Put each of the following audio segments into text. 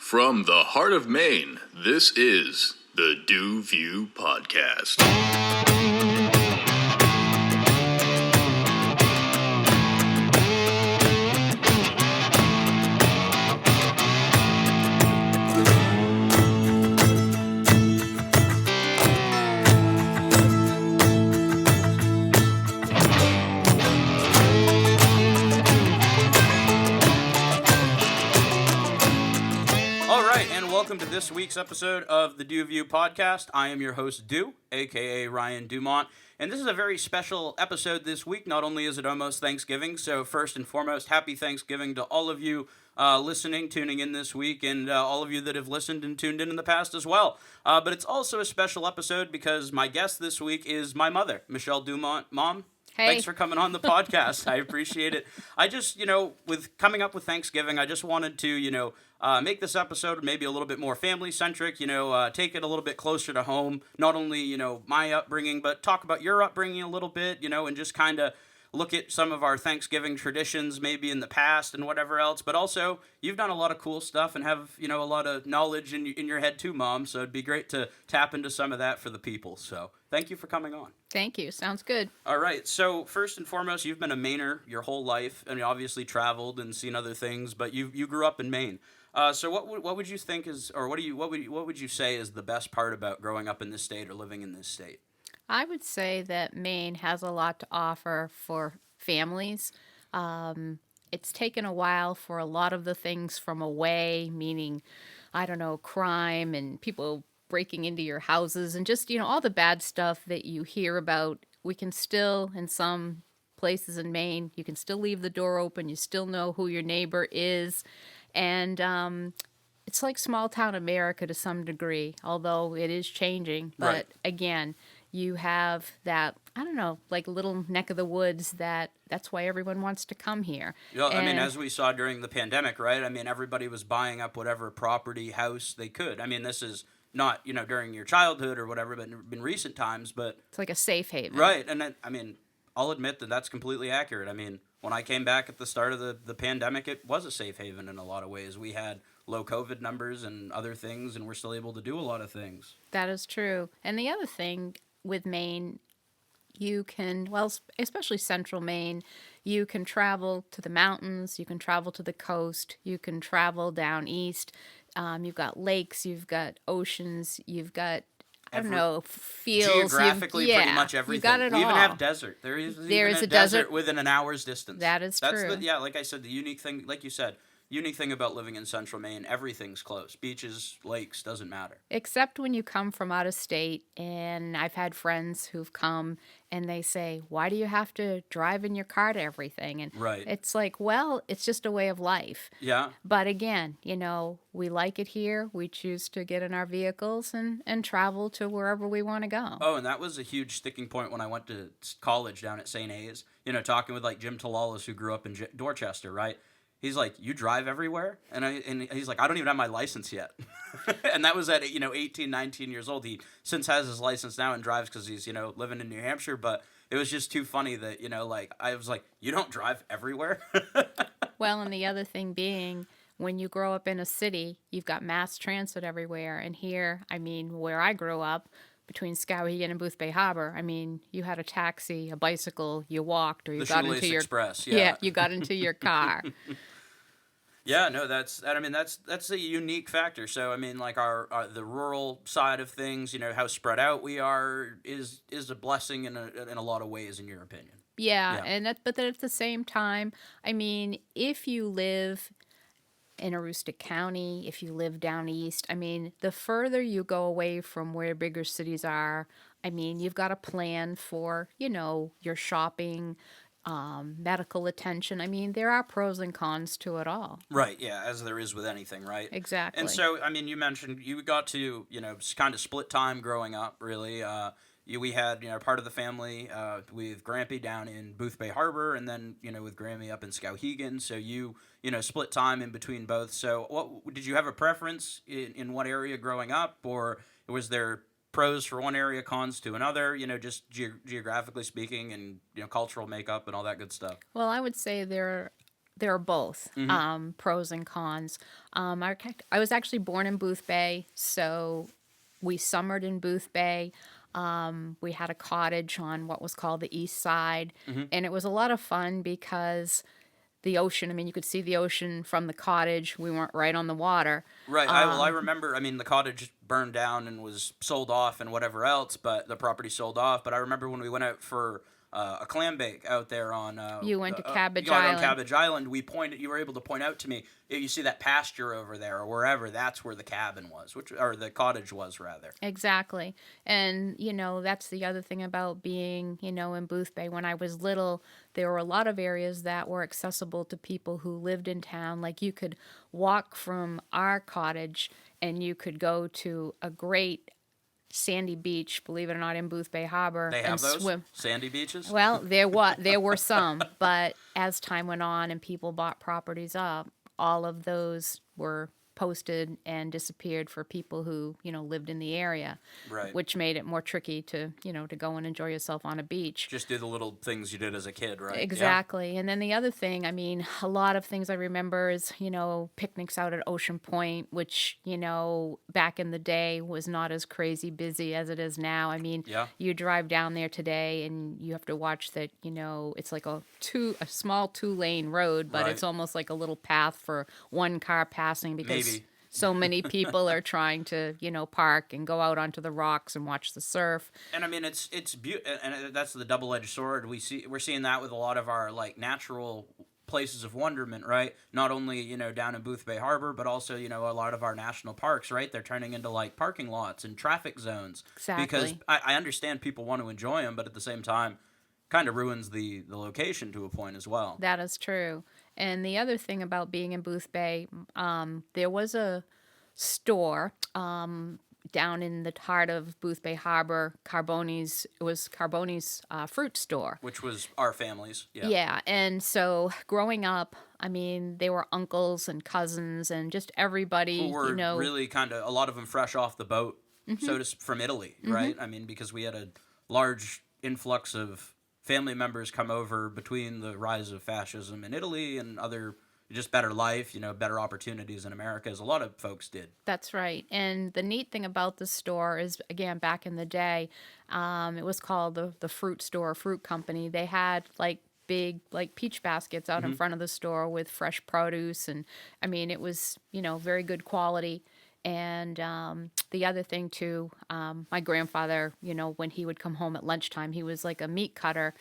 From the heart of Maine, this is the DuView Podcast. Welcome to this week's episode of the DuView Podcast. I am your host, Du, a.k.a. Ryan Dumont, and this is a very special episode this week. Not only is it almost Thanksgiving, so first and foremost, happy Thanksgiving to all of you listening, tuning in this week, and all of you that have listened and tuned in the past as well. But it's also a special episode because my guest this week is my mother, Michelle Dumont. Mom? Hey. Thanks for coming on the podcast. I appreciate it. I just, with coming up with Thanksgiving, I just wanted to, make this episode maybe a little bit more family-centric, take it a little bit closer to home. Not only, my upbringing, but talk about your upbringing a little bit, and just kind of look at some of our Thanksgiving traditions maybe in the past and whatever else. But also, you've done a lot of cool stuff and have, a lot of knowledge in your head too, Mom. So it'd be great to tap into some of that for the people. So thank you for coming on. Thank you. Sounds good. All right. So first and foremost, you've been a Mainer your whole life, and you obviously traveled and seen other things. But you grew up in Maine. So what would you think is, or what would you say is the best part about growing up in this state or living in this state? I would say that Maine has a lot to offer for families. It's taken a while for a lot of the things from away, meaning, crime and people breaking into your houses and just, all the bad stuff that you hear about. We can still, in some places in Maine, you can still leave the door open. You still know who your neighbor is. And it's like small town America to some degree, although it is changing. But right. Again, you have that, like little neck of the woods that's why everyone wants to come here. Yeah, as we saw during the pandemic, right? Everybody was buying up whatever property, house they could. This is not, during your childhood or whatever, but in recent times, but... It's like a safe haven. Right, and I'll admit that that's completely accurate. When I came back at the start of the pandemic, it was a safe haven in a lot of ways. We had low COVID numbers and other things, and we're still able to do a lot of things. That is true. And the other thing with Maine, you can, especially central Maine, you can travel to the mountains, you can travel to the coast, you can travel down east. You've got lakes, you've got oceans, you've got fields. Geographically, pretty much everything. You got it we all. even have desert. There is a desert within an hour's distance. That is true. Like I said, the unique thing, like you said, unique thing about living in central Maine, everything's close. Beaches, lakes, doesn't matter. Except when you come from out of state, and I've had friends who've come and they say, why do you have to drive in your car to everything? And right. It's like, it's just a way of life. Yeah. But again, we like it here. We choose to get in our vehicles and travel to wherever we want to go. Oh, and that was a huge sticking point when I went to college down at St. A's, talking with like Jim Talalas, who grew up in Dorchester, right? He's like, you drive everywhere? And he's like, I don't even have my license yet. And that was at, 18, 19 years old. He since has his license now and drives because he's, living in New Hampshire. But it was just too funny that, I was like, you don't drive everywhere? Well, and the other thing being, when you grow up in a city, you've got mass transit everywhere. And here, where I grew up, between Skowhegan and Boothbay Harbor, you had a taxi, a bicycle, you walked, or you got into your Express, yeah. You got into your car. Yeah, no, that's a unique factor. So our the rural side of things, how spread out we are is a blessing in a lot of ways, in your opinion. Yeah. But then at the same time, if you live in Aroostook County, if you live down east, the further you go away from where bigger cities are, you've got a plan for, your shopping, medical attention. There are pros and cons to it all. Right, yeah, as there is with anything, right? Exactly. And so, you mentioned you got to, kind of split time growing up, really. We had, part of the family with Grampy down in Boothbay Harbor, and then, with Grammy up in Skowhegan. So you split time in between both. So what did you have a preference in what area growing up, or was there pros for one area, cons to another, just geographically speaking and, cultural makeup and all that good stuff? Well, I would say there are both pros and cons. I was actually born in Boothbay, so we summered in Boothbay. We had a cottage on what was called the east side, and it was a lot of fun because the ocean, I mean, you could see the ocean from the cottage. We weren't right on the water. Right. I remember, I mean, the cottage burned down and was sold off and whatever else, but the property sold off. But I remember when we went out for a clam bake out there on... You went to Cabbage on Island. Cabbage Island. You were able to point out to me, you see that pasture over there or wherever, that's where the cabin was, or the cottage was, rather. Exactly. And, that's the other thing about being, in Boothbay. When I was little, there were a lot of areas that were accessible to people who lived in town. Like you could walk from our cottage and you could go to a great sandy beach, believe it or not, in Boothbay Harbor. They have and those swim. sandy beaches? Well, there were some, but as time went on and people bought properties up, all of those were posted and disappeared for people who, lived in the area. Right. Which made it more tricky to, to go and enjoy yourself on a beach. Just do the little things you did as a kid, right? Exactly. Yeah. And then the other thing, I mean, a lot of things I remember is, picnics out at Ocean Point, which, back in the day was not as crazy busy as it is now. I mean, you drive down there today and you have to watch that, it's like a small 2-lane road, but it's almost like a little path for one car passing because so many people are trying to, park and go out onto the rocks and watch the surf. And I mean, it's and that's the double-edged sword. We're seeing that with a lot of our like natural places of wonderment, right? Not only down in Boothbay Harbor, but also a lot of our national parks, right? They're turning into like parking lots and traffic zones. Exactly. Because I understand people want to enjoy them, but at the same time, kind of ruins the location to a point as well. That is true. And the other thing about being in Boothbay, there was a store down in the heart of Boothbay Harbor, Carbonis. It was Carbonis fruit store. Which was our family's, yeah. Yeah, and so growing up, I mean, they were uncles and cousins and just everybody, who were really kind of, a lot of them fresh off the boat, from Italy, right? I mean, because we had a large influx of family members come over between the rise of fascism in Italy and other just better life, better opportunities in America, as a lot of folks did. That's right. And the neat thing about the store is, again, back in the day, it was called the Fruit Store, Fruit Company. They had like big like peach baskets out in front of the store with fresh produce, and I mean it was very good quality. And the other thing too, my grandfather, when he would come home at lunchtime, he was like a meat cutter.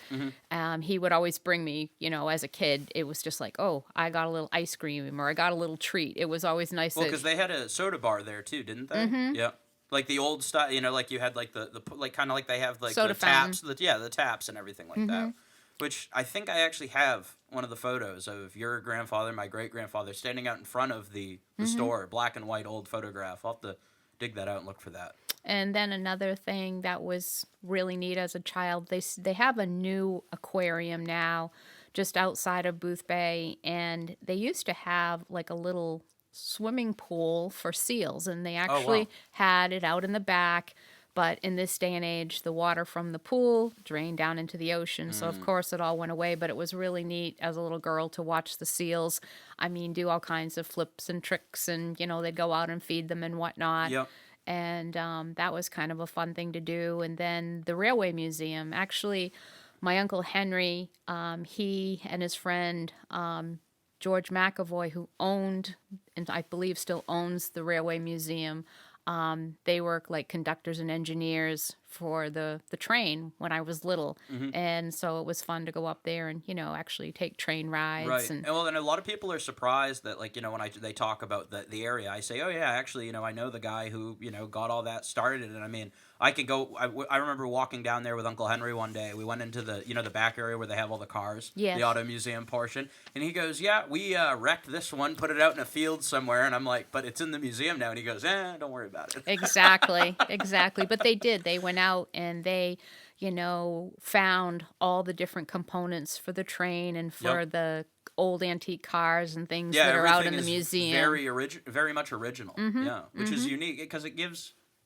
He would always bring me, as a kid, it was just like, oh, I got a little ice cream or I got a little treat. It was always nice. Well, because they had a soda bar there too, didn't they? Yeah. Like the old style, like you had like the like kind of like they have like soda the taps, the taps and everything like that. Which I think I actually have one of the photos of your grandfather, my great-grandfather, standing out in front of the store, black and white old photograph. I'll have to dig that out and look for that. And then another thing that was really neat as a child, they have a new aquarium now just outside of Boothbay, and they used to have like a little swimming pool for seals, and they actually had it out in the back. But in this day and age, the water from the pool drained down into the ocean. So, of course, it all went away. But it was really neat as a little girl to watch the seals. I mean, do all kinds of flips and tricks. And, they'd go out and feed them and whatnot. Yep. And that was kind of a fun thing to do. And then the Railway Museum. Actually, my Uncle Henry, he and his friend George McAvoy, who owned, and I believe still owns, the Railway Museum, they were like conductors and engineers for the train when I was little. And so it was fun to go up there and, actually take train rides. Right. And well, and a lot of people are surprised that, like, when they talk about the area, I say, oh, yeah, actually, I know the guy who, got all that started. And I mean, I could go, I remember walking down there with Uncle Henry one day. We went into the, the back area where they have all the cars, the auto museum portion. And he goes, yeah, we wrecked this one, put it out in a field somewhere. And I'm like, but it's in the museum now. And he goes, don't worry about it. Exactly. But they did. They went out and they, found all the different components for the train and for the old antique cars and things that are out in the museum. Very much original. Which is unique because it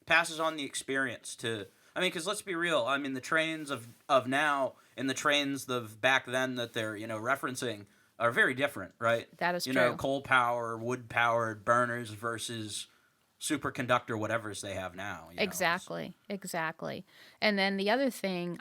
passes on the experience to. I mean, because let's be real. I mean, the trains of now and the trains of back then that they're referencing are very different, right? That is you true. know, coal power, wood powered burners versus superconductor whatever's they have now. You know. Exactly. And then the other thing,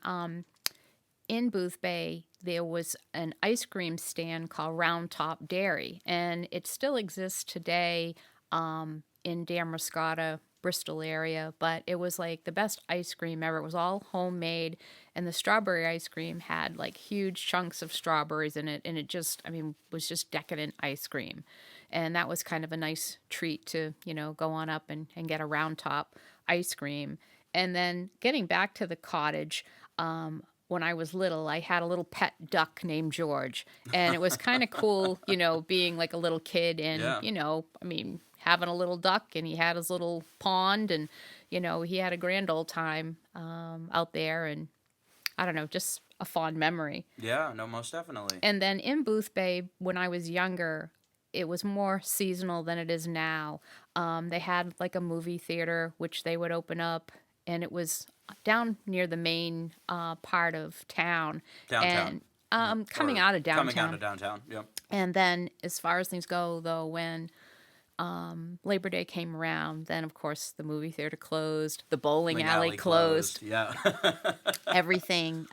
in Boothbay, there was an ice cream stand called Round Top Dairy, and it still exists today in Damascotta, Bristol area, but it was like the best ice cream ever. It was all homemade, and the strawberry ice cream had like huge chunks of strawberries in it, and it just, I mean, was just decadent ice cream. And that was kind of a nice treat to, you know, go on up and get a Round Top ice cream. And then getting back to the cottage, when I was little, I had a little pet duck named George. And it was kind of cool, you know, being like a little kid and, Yeah. you know, I mean, having a little duck, and he had his little pond, and, you know, he had a grand old time out there. And I don't know, just a fond memory. Yeah, no, most definitely. And then in Boothbay, when I was younger, it was more seasonal than it is now. They had like a movie theater, which they would open up, and it was down near the main part of town. Downtown. And coming out of downtown. Coming out of downtown, yep. And then as far as things go, though, when Labor Day came around, then of course the movie theater closed, the bowling alley closed. Yeah. Everything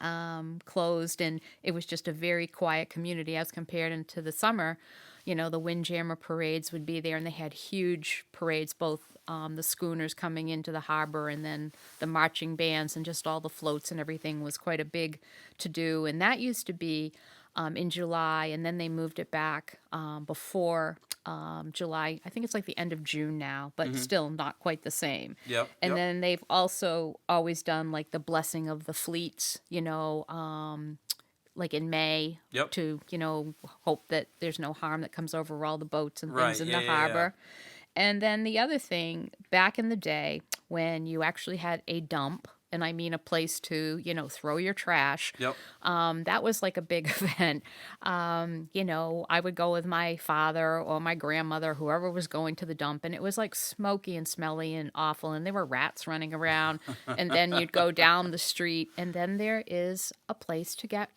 closed, and it was just a very quiet community as compared into the summer. You know, the Windjammer parades would be there, and they had huge parades, both the schooners coming into the harbor and then the marching bands and just all the floats and everything was quite a big to-do. And that used to be in July, and then they moved it back before July. I think it's like the end of June now, but still not quite the same. Yep. And then they've also always done like the blessing of the fleets, you know, like in May to, you know, hope that there's no harm that comes over all the boats and things in the harbor. And then the other thing, back in the day when you actually had a dump, and I mean a place to, you know, throw your trash. That was like a big event. You know, I would go with my father or my grandmother, whoever was going to the dump, and it was like smoky and smelly and awful, and there were rats running around. And then you'd go down the street, and then there is a place to get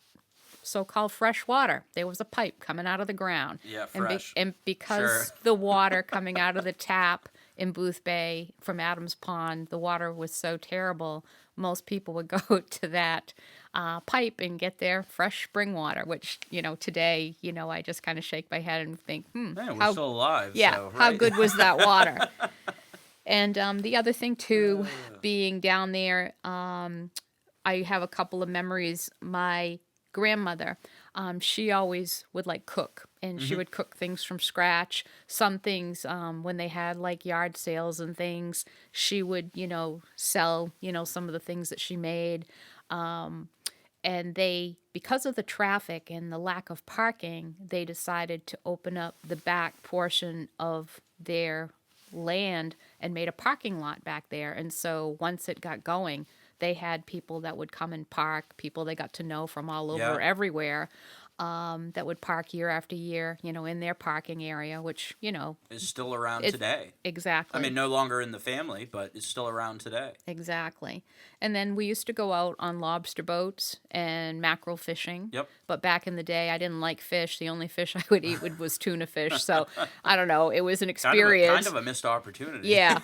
so-called fresh water. There was a pipe coming out of the ground. Yeah, fresh. And because the water coming out of the tap in Boothbay from Adams Pond, the water was so terrible, most people would go to that pipe and get their fresh spring water, which, you know, today, you know, I just kind of shake my head and think, Man, we're still alive. Yeah, so, right? how good was that water? And the other thing, too, being down there, I have a couple of memories. My grandmother, she always would like cook, and she would cook things from scratch. Some things, when they had like yard sales and things, she would, you know, sell, you know, some of the things that she made. And they, because of the traffic and the lack of parking, they decided to open up the back portion of their land and made a parking lot back there. And so once it got going, they had people that would come and park, people they got to know from all over everywhere, that would park year after year, you know, in their parking area, which, you know, is still around today. Exactly. I mean, no longer in the family, but it's still around today. Exactly. And then we used to go out on lobster boats and mackerel fishing. But back in the day, I didn't like fish. The only fish I would eat was tuna fish. So I don't know. It was an experience. Kind of a missed opportunity. Yeah.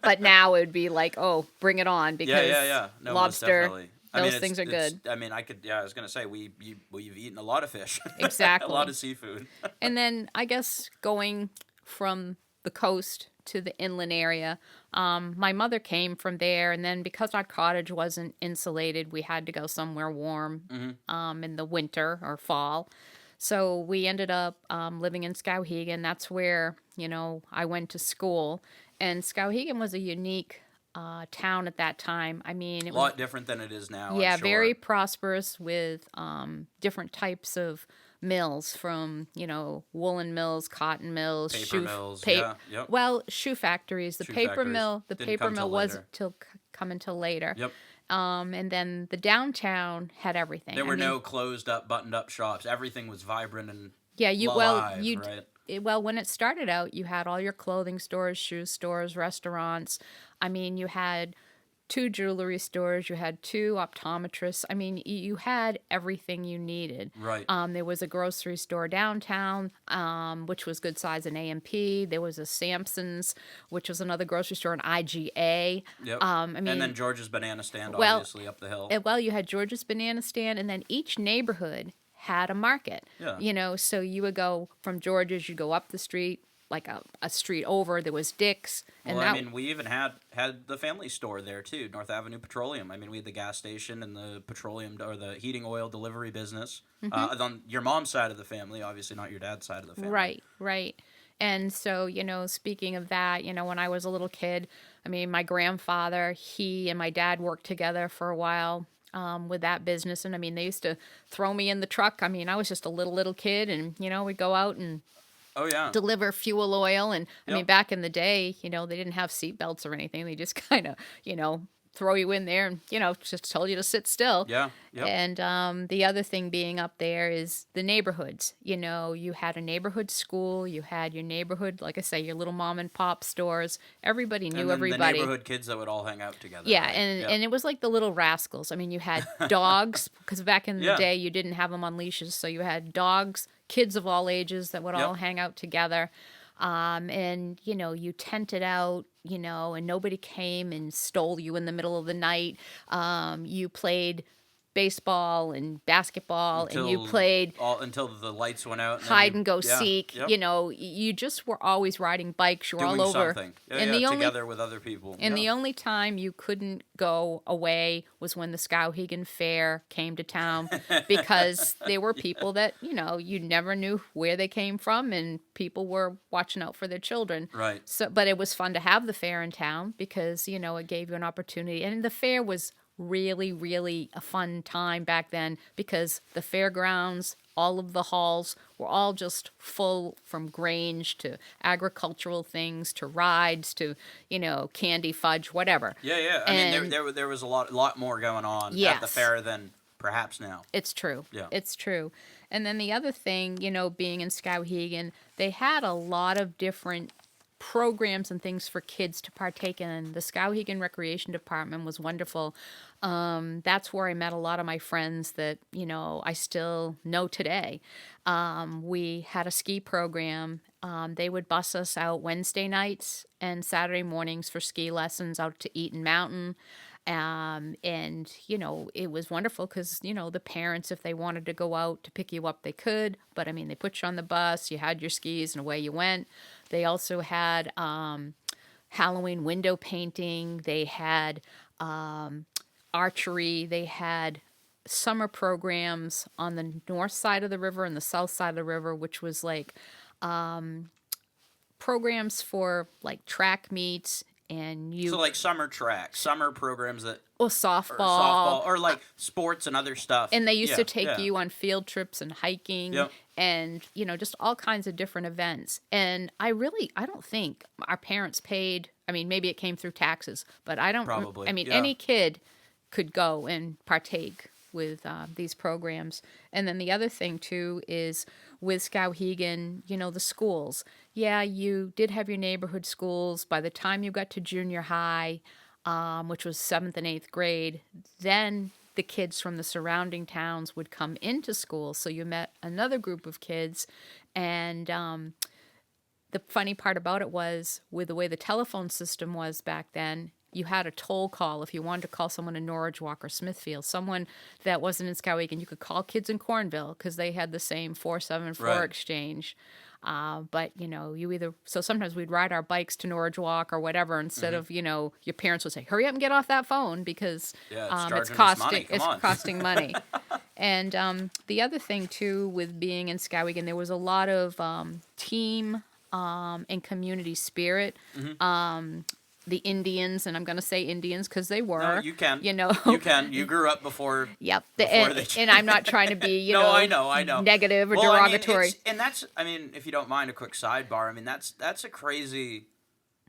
But now it would be like, oh, bring it on, because No, lobster, those things are good. I mean, I was going to say, we've eaten a lot of fish. Exactly. A lot of seafood. And then I guess going from the coast to the inland area, my mother came from there, and then because our cottage wasn't insulated, we had to go somewhere warm in the winter or fall. So we ended up living in Skowhegan. That's where, you know, I went to school. And Skowhegan was a unique town at that time. I mean, it was a lot different than it is now. Yeah, I'm sure. very prosperous with different types of mills, from, you know, woolen mills, cotton mills, paper mills. Well, shoe factories. The Shoe paper factories. mill, the Didn't paper come mill till wasn't later. come until later. Yep. And then the downtown had everything. There were no closed up, buttoned up shops. Everything was vibrant and alive, right? Well, when it started out, you had all your clothing stores, shoe stores, restaurants. I mean, you had 2 jewelry stores, you had 2 optometrists. I mean, you had everything you needed. Right. There was a grocery store downtown, which was good size in A&P. There was a Sampson's, which was another grocery store in IGA. Yep. I mean, and then George's Banana Stand, well, obviously, up the hill. well, you had George's Banana Stand, and then each neighborhood had a market. Yeah. You know, so you would go from George's, you go up the street, like a street over, there was Dick's. And Well, I mean, we even had the family store there, too, North Avenue Petroleum. I mean, we had the gas station and the petroleum, or the heating oil delivery business. On your mom's side of the family, obviously not your dad's side of the family. Right, right. And so, you know, speaking of that, you know, when I was a little kid, I mean, my grandfather, he and my dad worked together for a while with that business. And I mean, they used to throw me in the truck. I mean, I was just a little kid, and, you know, we'd go out and Oh, yeah. deliver fuel oil. And I Yep. mean, back in the day, you know, they didn't have seatbelts or anything. They just kind of, you know, throw you in there and, you know, just told you to sit still. Yeah. Yep. And the other thing being up there is the neighborhoods. You know, you had a neighborhood school, you had your neighborhood, like I say, your little mom and pop stores. Everybody knew and then everybody. the neighborhood kids that would all hang out together. Yeah, right? and Yep. and it was like the little rascals. I mean, you had dogs, because back in the Yeah. day you didn't have them on leashes, so you had dogs, kids of all ages that would all Yep. hang out together. And, you know, you tented out, you know, and nobody came and stole you in the middle of the night. You played baseball and basketball, and you played until the lights went out. And then hide and go yeah, seek. yep. You know, you just were always riding bikes. You were Doing all over. something. Yeah, and yeah, the only together with other people. and the Yeah. only time you couldn't go away was when the Skowhegan Fair came to town, because there were people that, you know, you never knew where they came from, and people were watching out for their children. Right. So, but it was fun to have the fair in town, because, you know, it gave you an opportunity. And the fair was really, really a fun time back then, because the fairgrounds, all of the halls were all just full, from Grange to agricultural things to rides to, you know, candy, fudge, whatever. Yeah, yeah. I mean, And- there was a lot more going on at the Yes. fair than perhaps now. It's true. Yeah. It's true. And then the other thing, you know, being in Skowhegan, they had a lot of different programs and things for kids to partake in. The Skowhegan Recreation Department was wonderful. That's where I met a lot of my friends that, you know, I still know today. We had a ski program. They would bus us out Wednesday nights and Saturday mornings for ski lessons out to Eaton Mountain. And, you know, it was wonderful because, you know, the parents, if they wanted to go out to pick you up, they could. But, I mean, they put you on the bus, you had your skis, and away you went. They also had Halloween window painting. They had archery. They had summer programs on the north side of the river and the south side of the river, which was like programs for, like, track meets. And you So like summer track, summer programs that or or softball, or like sports and other stuff. and they used Yeah, to take yeah. you on field trips and hiking, Yep. and, you know, just all kinds of different events. And I don't think our parents paid. I mean, maybe it came through taxes, but I don't. Probably, I mean, yeah. any kid could go and partake with these programs. And then the other thing too is with Skowhegan, you know, the schools. Yeah, you did have your neighborhood schools. By the time you got to junior high, which was 7th and 8th grade, then the kids from the surrounding towns would come into school. So you met another group of kids. And the funny part about it was, with the way the telephone system was back then, you had a toll call if you wanted to call someone in Norwich Walk or Smithfield, someone that wasn't in Skowhegan. You could call kids in Cornville because they had the same 474 Right. exchange. But, you know, so sometimes we'd ride our bikes to Norwich Walk or whatever, instead of, you know, your parents would say, hurry up and get off that phone, because Yeah, it's charging us costing money. Come on. costing money. And the other thing too, with being in Skowhegan, there was a lot of team and community spirit. The Indians, and I'm going to say Indians because they were. No, you can. You know. You can. You grew up before. Yep. Before And I'm not trying to be, No, I know. negative or Well, I mean, derogatory. and that's, I mean, if you don't mind a quick sidebar, I mean, that's a crazy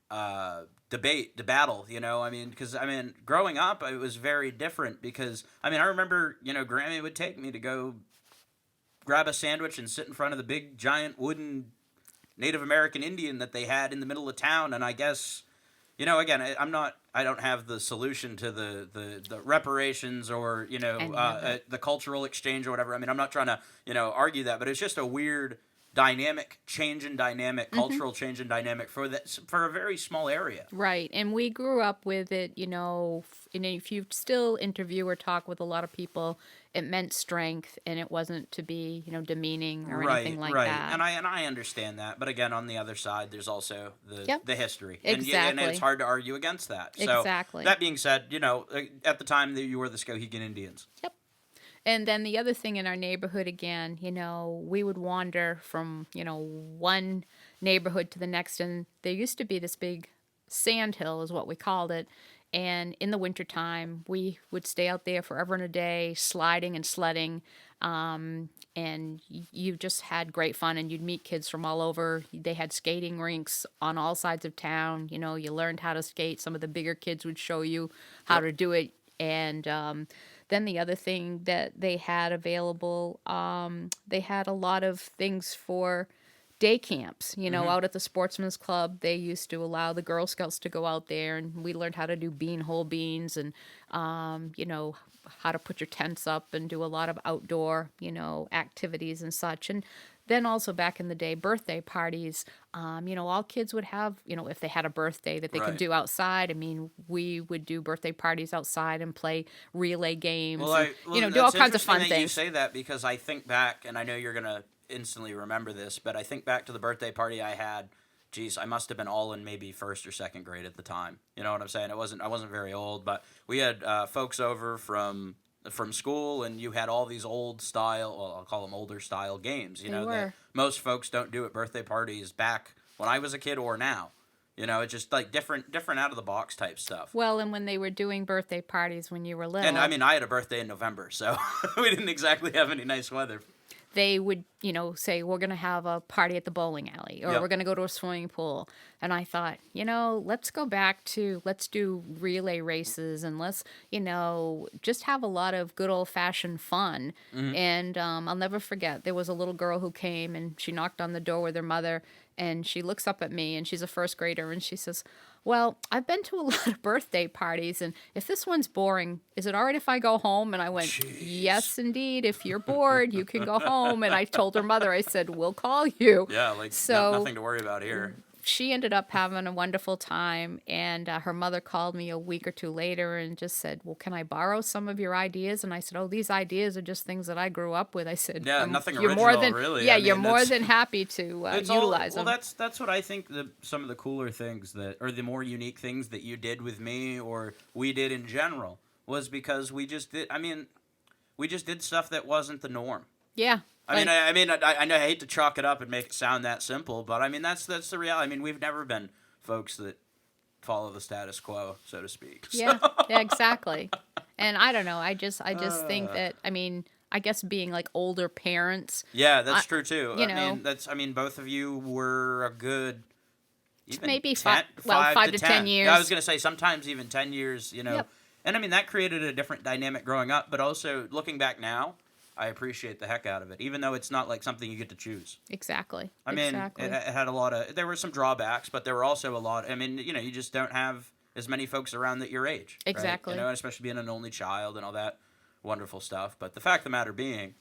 battle, you know, I mean, because, I mean, growing up, it was very different because, I mean, I remember, you know, Grammy would take me to go grab a sandwich and sit in front of the big, giant wooden Native American Indian that they had in the middle of town, and I guess, again, I don't have the solution to the reparations or, the cultural exchange or whatever. I mean, I'm not trying to, argue that, but it's just a weird change in dynamic, cultural change in dynamic for a very small area. Right. And we grew up with it, if you still interview or talk with a lot of people, it meant strength and it wasn't to be, demeaning or anything like that. And I understand that. But again, on the other side, there's also the history. Exactly. And it's hard to argue against that. So Exactly. that being said, at the time that you were the Skohegan Indians. Yep. And then the other thing in our neighborhood, again, we would wander from, one neighborhood to the next. And there used to be this big sand hill is what we called it. And in the wintertime, we would stay out there forever and a day, sliding and sledding. And you just had great fun, and you'd meet kids from all over. They had skating rinks on all sides of town. You learned how to skate. Some of the bigger kids would show you how to do it. And then the other thing that they had available, they had a lot of things for day camps, out at the Sportsman's Club. They used to allow the Girl Scouts to go out there, and we learned how to do beanhole beans and, how to put your tents up and do a lot of outdoor, activities and such. And then also back in the day, birthday parties, all kids would have, if they had a birthday that they could do outside. I mean, we would do birthday parties outside and play relay games, do all kinds of fun things. You say that because I think back, and I know you're going to instantly remember this, but I think back to the birthday party I had. Geez, I must have been all in maybe first or second grade at the time. You know what I'm saying? I wasn't very old, but we had folks over from school, and you had all these old style, well, I'll call them older style games, that most folks don't do at birthday parties back when I was a kid or now. It's just like different out of the box type stuff. Well, and when they were doing birthday parties when you were little. And I mean, I had a birthday in November, so we didn't exactly have any nice weather. They would, say, we're going to have a party at the bowling alley, or we're going to go to a swimming pool. And I thought, let's go back to, let's do relay races, and let's, just have a lot of good old-fashioned fun. Mm-hmm. And I'll never forget, there was a little girl who came, and she knocked on the door with her mother, and she looks up at me, and she's a first grader, and she says, well, I've been to a lot of birthday parties, and if this one's boring, is it all right if I go home? And I went, Jeez. Yes, indeed. If you're bored, you can go home. And I told her mother, I said, we'll call you. Yeah, nothing to worry about here. She ended up having a wonderful time, and her mother called me a week or two later and just said, well, can I borrow some of your ideas? And I said, oh, these ideas are just things that I grew up with. I said, yeah, nothing original, really. Yeah, you're more than happy to utilize them. Well, that's what I think some of the cooler things or the more unique things that you did with me or we did in general was because we just did stuff that wasn't the norm. Yeah. I know I hate to chalk it up and make it sound that simple, but I mean that's the reality. I mean, we've never been folks that follow the status quo, so to speak. Yeah, yeah, exactly. And I don't know. I just think that I guess being like older parents. Yeah, that's true too. Both of you were a good. Maybe 5 to 10 years. Yeah, I was going to say sometimes even 10 years. Yep. And that created a different dynamic growing up, but also looking back now. I appreciate the heck out of it, even though it's not like something you get to choose. Exactly. It had a lot of, there were some drawbacks, but there were also a lot, you just don't have as many folks around that your age. Exactly. Right? Especially being an only child and all that wonderful stuff. But the fact of the matter being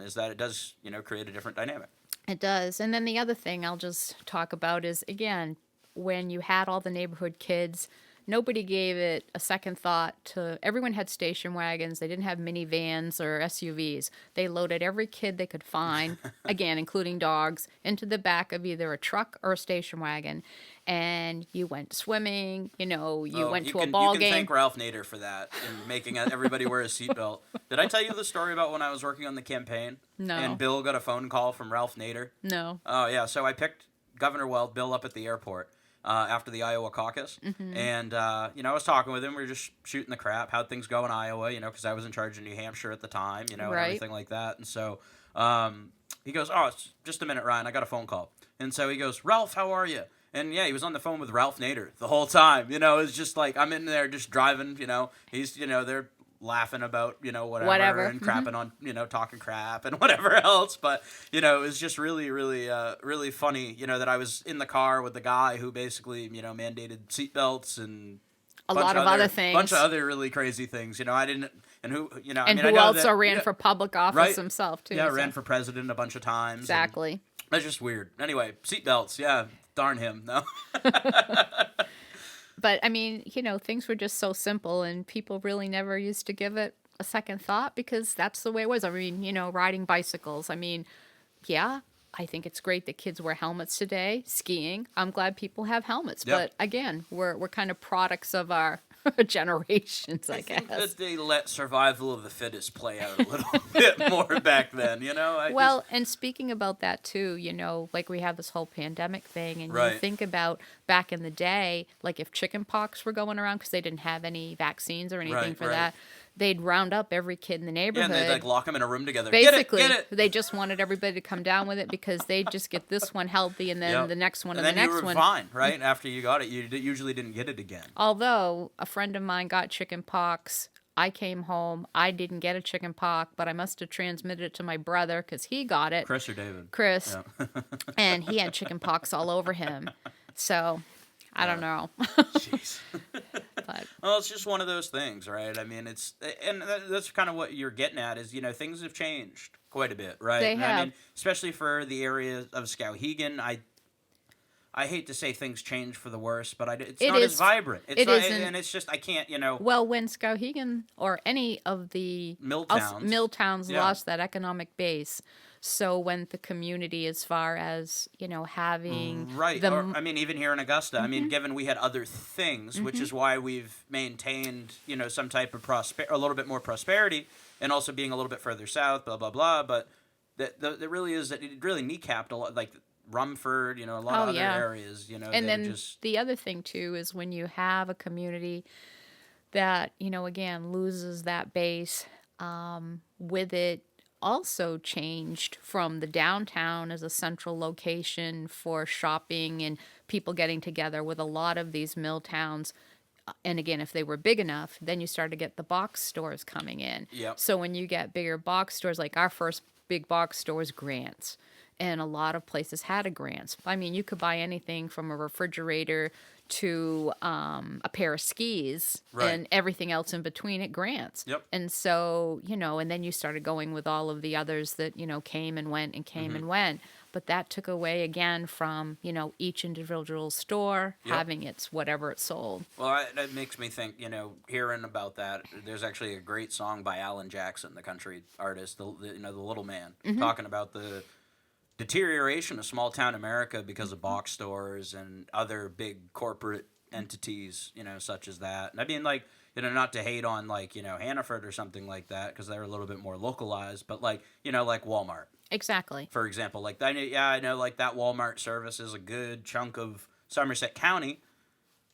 is that it does, create a different dynamic. It does. And then the other thing I'll just talk about is, again, when you had all the neighborhood kids, nobody gave it a second thought everyone had station wagons. They didn't have minivans or SUVs. They loaded every kid they could find, again, including dogs, into the back of either a truck or a station wagon. And you went swimming, went to a ball game. You can thank Ralph Nader for that in making everybody wear a seatbelt. Did I tell you the story about when I was working on the campaign? No. And Bill got a phone call from Ralph Nader? No. Oh, yeah. So I picked Governor Bill up at the airport. After the Iowa caucus. Mm-hmm. And, I was talking with him. We were just shooting the crap. How'd things go in Iowa, because I was in charge of New Hampshire at the time, and everything like that. And so he goes, oh, it's just a minute, Ryan. I got a phone call. And so he goes, Ralph, how are you? And, yeah, he was on the phone with Ralph Nader the whole time. It's just like I'm in there just driving, he's, they're laughing about, whatever. And crapping on, talking crap and whatever else. But, it was just really, really, really funny, that I was in the car with the guy who basically, mandated seatbelts and a lot of other things. Bunch of other really crazy things. I didn't, and who, and who also ran for public office himself, too. Yeah, ran for president a bunch of times. Exactly. That's just weird. Anyway, seatbelts, yeah, darn him, no. But, I mean, things were just so simple, and people really never used to give it a second thought because that's the way it was. I mean, riding bicycles. I mean, yeah, I think it's great that kids wear helmets today. Skiing, I'm glad people have helmets. Yep. But, again, we're kind of products of our generations, I guess. I think that they let survival of the fittest play out a little bit more back then, And speaking about that too, like we have this whole pandemic thing, and right. You think about back in the day, like if chicken pox were going around because they didn't have any vaccines or anything for that, they'd round up every kid in the neighborhood. Yeah, and they'd lock them in a room together. Basically, get it. They just wanted everybody to come down with it because they'd just get this one healthy and then the next one and the next one. And then you were fine, right? After you got it, you usually didn't get it again. Although a friend of mine got chicken pox, I came home. I didn't get a chicken pox, but I must have transmitted it to my brother because he got it. Chris or David? Chris. Yeah. And he had chicken pox all over him. So, I don't know. Jeez. But, well, it's just one of those things, right? I mean, and that's kind of what you're getting at is, things have changed quite a bit, right? They have. I mean, especially for the area of Skowhegan, I hate to say things change for the worse, but it's not as vibrant. And it's just, I can't, Well, when Skowhegan or any of the mill towns lost that economic base, so went the community as far as, having... Right. Even here in Augusta, I mean, given we had other things, which is why we've maintained, some type of a little bit more prosperity, and also being a little bit further south, blah, blah, blah, but that really is, it really kneecapped a lot, like Rumford, a lot of other areas, And then the other thing, too, is when you have a community that, again, loses that base, with it, also changed from the downtown as a central location for shopping and people getting together with a lot of these mill towns. And again, if they were big enough, then you start to get the box stores coming in. Yep. So when you get bigger box stores, like our first big box store is Grant's. And a lot of places had a Grant's. I mean, you could buy anything from a refrigerator to a pair of skis and everything else in between at Grant's. Yep. And so, and then you started going with all of the others that, came and went and came and went. But that took away again from, each individual store having its whatever it sold. Well, that makes me think, hearing about that, there's actually a great song by Alan Jackson, the country artist, the Little Man, talking about the deterioration of small town America because of box stores and other big corporate entities, such as that. And I mean, like, not to hate on, like, Hannaford or something like that, because they're a little bit more localized, but like, like Walmart. Exactly. For example, like, I know, like, that Walmart service is a good chunk of Somerset County,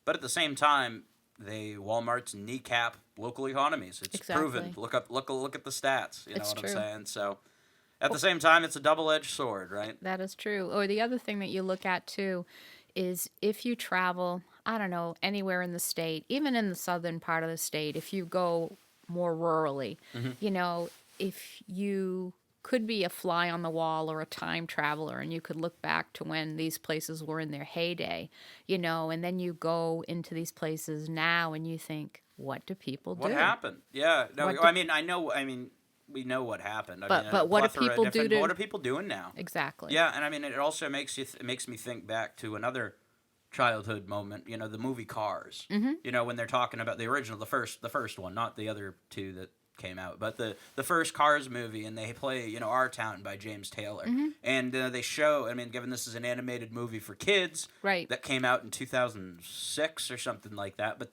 but at the same time, Walmart's kneecap local economies. It's proven. Look at the stats. You know what I'm saying? So, at the same time, it's a double-edged sword, right? That is true. Or the other thing that you look at, too, is if you travel, I don't know, anywhere in the state, even in the southern part of the state, if you go more rurally, if you could be a fly on the wall or a time traveler and you could look back to when these places were in their heyday, and then you go into these places now and you think, what do people do? What happened? Yeah. No, we know what happened. But what do people do? What are people doing now? Exactly. Yeah, and I mean, it also makes me think back to another childhood moment. The movie Cars. Mm-hmm. When they're talking about the original, the first one, not the other two that came out, but the first Cars movie, and they play Our Town by James Taylor, and they show. I mean, given this is an animated movie for kids, that came out in 2006 or something like that, but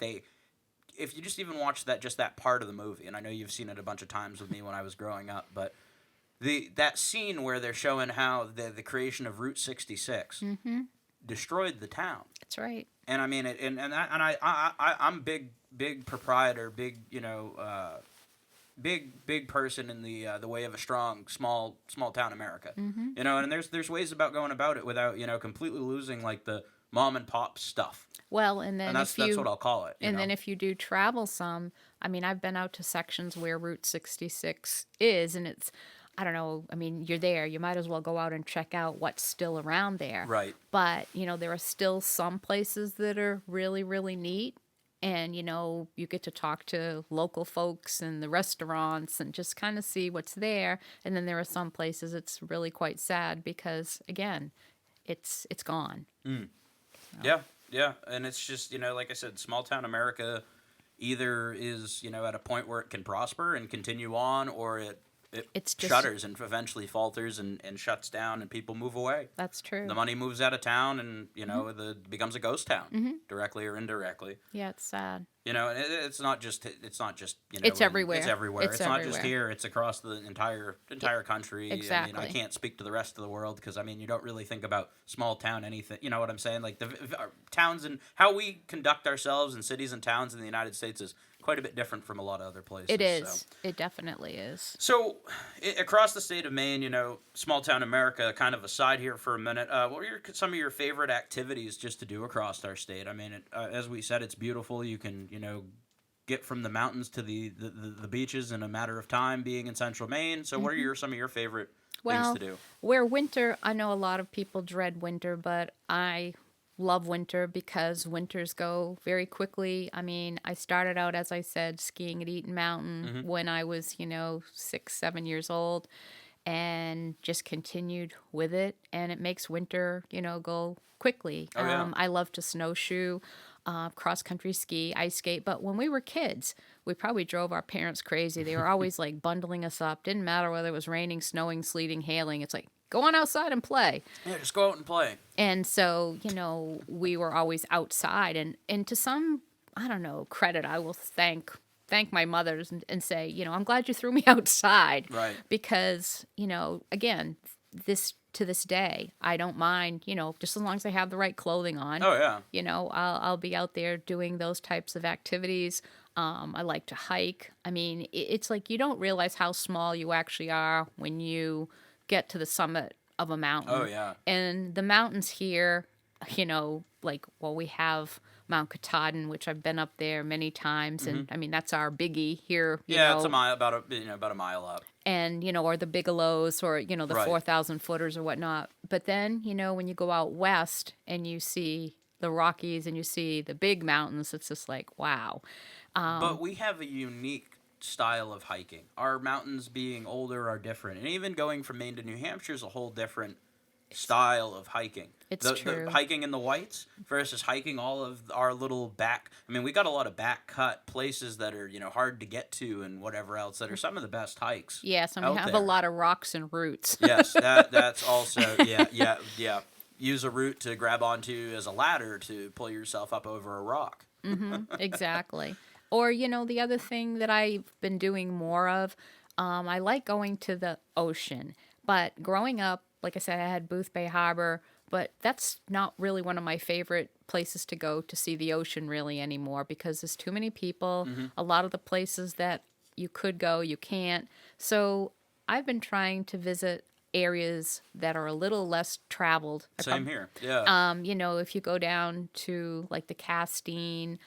if you just even watch that part of the movie, and I know you've seen it a bunch of times with me when I was growing up, but that scene where they're showing how the creation of Route 66 destroyed the town. That's right. And I mean it, and I'm big proprietor, big person in the way of a strong small town America. And there's ways about going about it without completely losing like the mom and pop stuff. Well, and then And that's what I'll call it. And then if you do travel some, I mean, I've been out to sections where Route 66 is, and it's, I don't know, I mean, you're there, you might as well go out and check out what's still around there. Right. But, there are still some places that are really, really neat. And, you get to talk to local folks and the restaurants and just kind of see what's there. And then there are some places it's really quite sad because, again, it's gone. Mm. So. Yeah. And it's just, like I said, small town America either is, at a point where it can prosper and continue on, or it shutters and eventually falters and shuts down and people move away. That's true. The money moves out of town and, it becomes a ghost town, directly or indirectly. Yeah, it's sad. It's not just it's everywhere. It's everywhere. It's not just here. It's across the entire country. Exactly. I can't speak to the rest of the world because, you don't really think about small town anything. You know what I'm saying? Like the towns and how we conduct ourselves in cities and towns in the United States is quite a bit different from a lot of other places. It is. So. It definitely is. So, across the state of Maine, small town America, kind of aside here for a minute, what are some of your favorite activities just to do across our state? I mean, as we said, it's beautiful. You can, get from the mountains to the beaches in a matter of time being in central Maine. So what are some of your favorite things to do? Where winter, I know a lot of people dread winter, but I love winter because winters go very quickly. I mean, I started out, as I said, skiing at Eaton Mountain when I was, 6, 7 years old, and just continued with it. And it makes winter, go quickly. Oh, yeah. I love to snowshoe, cross-country ski, ice skate. But when we were kids, we probably drove our parents crazy. They were always like bundling us up. Didn't matter whether it was raining, snowing, sleeting, hailing. It's like, go on outside and play. Yeah, just go out and play. And so, we were always outside. And to some, I don't know, credit, I will thank my mothers and say, I'm glad you threw me outside. Right. Because, again, to this day, I don't mind, just as long as I have the right clothing on. Oh, yeah. I'll be out there doing those types of activities. I like to hike. I mean, it's like you don't realize how small you actually are when you get to the summit of a mountain. Oh, yeah. And the mountains here, we have Mount Katahdin, which I've been up there many times, and I mean that's our biggie here. It's a mile, about a mile up. And or the Bigelows, or the Right. 4,000 footers or whatnot. But then when you go out west and you see the Rockies and you see the big mountains, it's just like wow. But we have a unique style of hiking. Our mountains being older are different, and even going from Maine to New Hampshire is a whole different style of hiking. It's true. The hiking in the Whites versus hiking all of our little back. I mean, we got a lot of back cut places that are hard to get to and whatever else that are some of the best hikes. Yes, and we have a lot of rocks and roots. Yes, that's also yeah. Use a root to grab onto as a ladder to pull yourself up over a rock. Exactly. Or, the other thing that I've been doing more of, I like going to the ocean. But growing up, like I said, I had Boothbay Harbor, but that's not really one of my favorite places to go to see the ocean really anymore because there's too many people. A lot of the places that you could go, you can't. So I've been trying to visit areas that are a little less traveled. Same here, yeah. If you go down to like the Castine,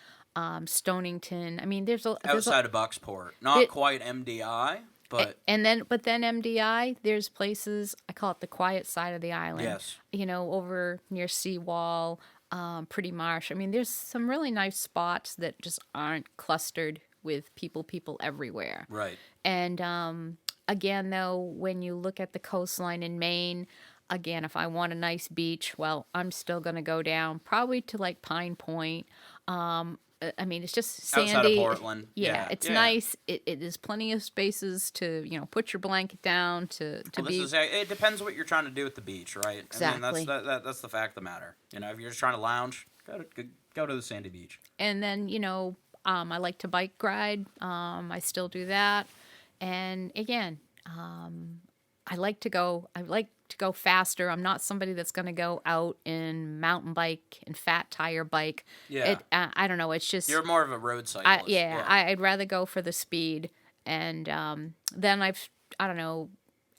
Stonington. I mean, there's outside of Bucksport, not quite MDI, but then MDI. There's places I call it the quiet side of the island. Yes. Over near Seawall, Pretty Marsh. I mean, there's some really nice spots that just aren't clustered with people everywhere. Right. And again, though, when you look at the coastline in Maine. Again, if I want a nice beach, well, I'm still going to go down probably to like Pine Point. I mean, it's just sandy. Outside of Portland. Yeah, it's nice. It is plenty of spaces to, put your blanket down to be. It depends what you're trying to do at the beach, right? Exactly. I mean, that's the fact of the matter. If you're just trying to lounge, go to the sandy beach. And then, I like to bike ride. I still do that. And again, I like to go faster. I'm not somebody that's going to go out and mountain bike and fat tire bike. Yeah. I don't know. It's just... You're more of a road cyclist. I'd rather go for the speed. And then I don't know,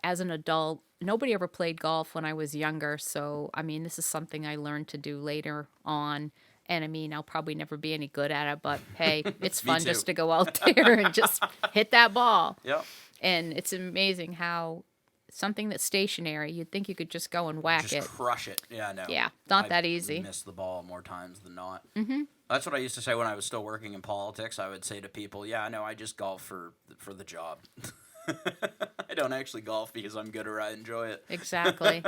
as an adult, nobody ever played golf when I was younger. So, I mean, this is something I learned to do later on. And I mean, I'll probably never be any good at it, but hey, it's Me fun too. just to go out there and just hit that ball. Yep. And it's amazing how something that's stationary, you'd think you could just go and whack Just it. crush it. Yeah, no. Yeah, not I that easy. miss the ball more times than not. Mm-hmm. That's what I used to say when I was still working in politics. I would say to people, yeah, no, I just golf for the job. I don't actually golf because I'm good or I enjoy it. Exactly.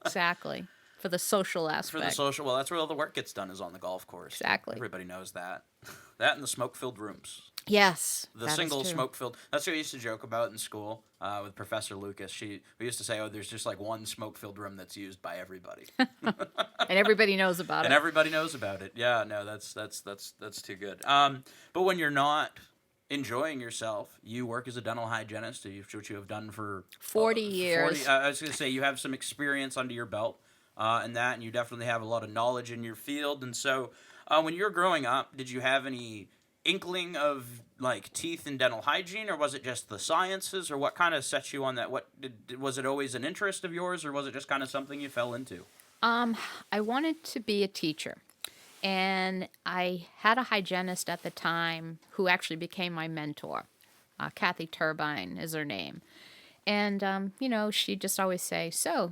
Exactly. For the social aspect. For the social, well, that's where all the work gets done is on the golf course. Exactly. Everybody knows that. That and the smoke-filled rooms. Yes. The single smoke-filled. That's what we used to joke about in school with Professor Lucas. We used to say, "Oh, there's just like one smoke-filled room that's used by everybody." And everybody knows about And it. everybody knows about it. Yeah, no, that's too good. But when you're not enjoying yourself, you work as a dental hygienist, which you have done for 40 years. I was going to say you have some experience under your belt in that, and you definitely have a lot of knowledge in your field. And so, when you were growing up, did you have any inkling of like teeth and dental hygiene, or was it just the sciences, or what kind of set you on that? Was it always an interest of yours, or was it just kind of something you fell into? I wanted to be a teacher. And I had a hygienist at the time who actually became my mentor. Kathy Turbine is her name. And, she'd just always say, so,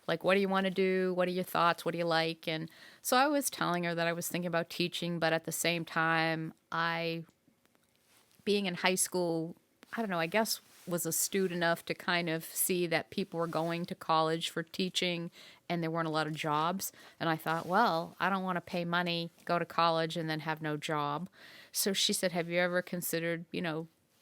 like, what do you want to do? What are your thoughts? What do you like? And so I was telling her that I was thinking about teaching, but at the same time, being in high school, I don't know, I guess was astute enough to kind of see that people were going to college for teaching and there weren't a lot of jobs. And I thought, well, I don't want to pay money, go to college, and then have no job. So she said, have you ever considered,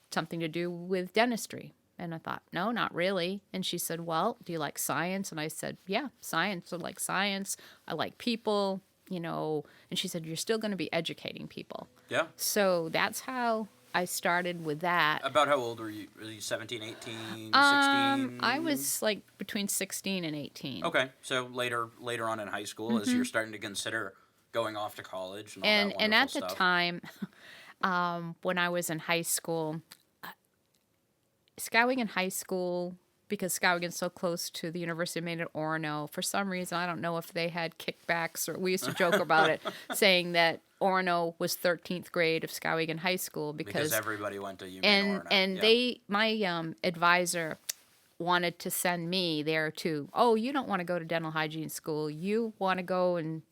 something to do with dentistry? And I thought, no, not really. And she said, well, do you like science? And I said, yeah, science. I like science. I like people, And she said, you're still going to be educating people. Yeah. So that's how I started with that. About how old were you? Were you 17, 18, 16? I was like between 16 and 18. Okay, so later on in high school, as you're starting to consider going off to college and all that wonderful And at the stuff. time, when I was in high school, Skowhegan High School, because Skowhegan's so close to the University of Maine at Orono, for some reason, I don't know if they had kickbacks, or we used to joke about it, saying that Orono was 13th grade of Skowhegan High School because everybody went to UMaine Orono. And yeah. my advisor wanted to send me there too. Oh, you don't want to go to dental hygiene school. You want to go and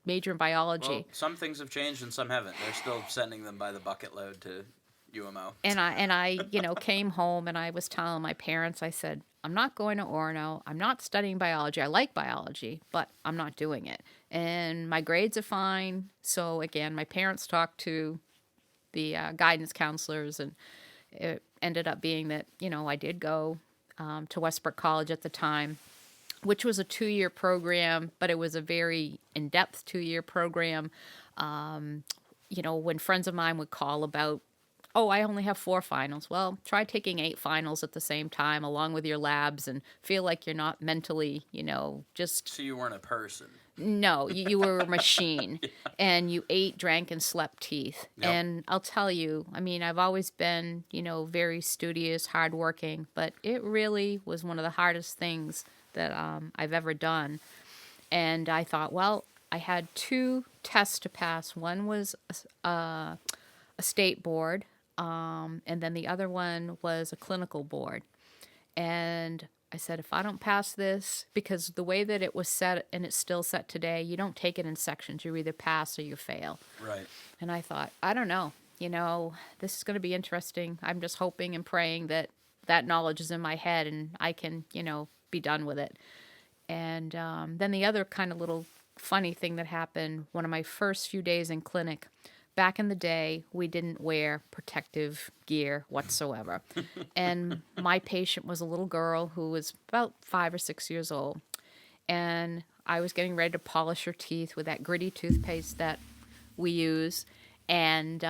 major in biology. Well, some things have changed and some haven't. They're still sending them by the bucket load to UMO. And I came home and I was telling my parents, I said, I'm not going to Orono. I'm not studying biology. I like biology, but I'm not doing it. And my grades are fine. So again, my parents talked to the guidance counselors, and it ended up being that, I did go to Westbrook College at the time, which was a 2-year program, but it was a very in-depth 2-year program. When friends of mine would call about, oh, I only have 4 finals. Well, try taking 8 finals at the same time along with your labs and feel like you're not mentally, just... So you weren't a person. No, you were a machine. Yeah. And you ate, drank, and slept teeth. Yep. And I'll tell you, I've always been, very studious, hardworking, but it really was one of the hardest things that I've ever done. And I thought, well, I had 2 tests to pass. One was a state board, and then the other one was a clinical board. And I said, if I don't pass this, because the way that it was set, and it's still set today, you don't take it in sections. You either pass or you fail. Right. And I thought, I don't know. This is going to be interesting. I'm just hoping and praying that that knowledge is in my head and I can, be done with it. And then the other kind of little funny thing that happened, one of my first few days in clinic, back in the day, we didn't wear protective gear whatsoever. And my patient was a little girl who was about 5 or 6 years old. And I was getting ready to polish her teeth with that gritty toothpaste that we use. And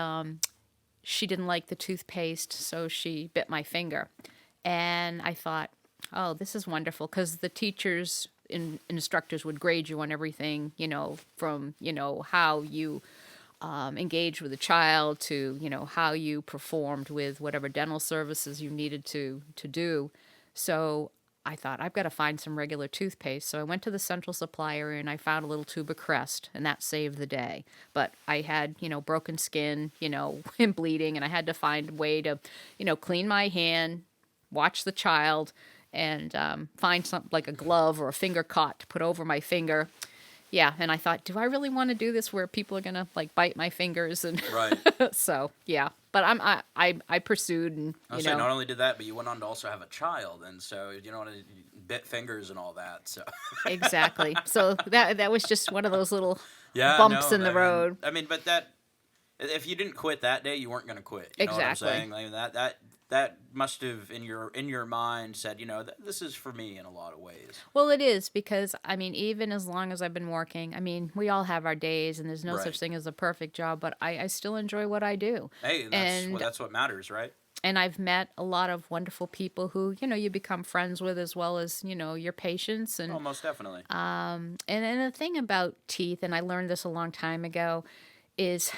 she didn't like the toothpaste, so she bit my finger. And I thought, oh, this is wonderful, because the teachers and instructors would grade you on everything, from, how you engaged with a child to, how you performed with whatever dental services you needed to do. So I thought, I've got to find some regular toothpaste. So I went to the central supplier and I found a little tube of Crest, and that saved the day. But I had, broken skin, and bleeding, and I had to find a way to, clean my hand, watch the child, and find something like a glove or a finger cot to put over my finger. Yeah, and I thought, do I really want to do this where people are gonna bite my fingers? And Right. So yeah, but I pursued, and Not only did that, but you went on to also have a child, and so bit fingers and all that. So exactly. So that was just one of those little yeah, bumps in the road. But that if you didn't quit that day, you weren't going to quit. You know Exactly. what I'm saying? That must have in your mind said, this is for me in a lot of ways. Well, it is, because even as long as I've been working, we all have our days, and there's no Right. such thing as a perfect job, but I still enjoy what I do. Hey, that's what matters, right? And I've met a lot of wonderful people who, you become friends with, as well as, your patients. And Most definitely. and the thing about teeth, and I learned this a long time ago, is,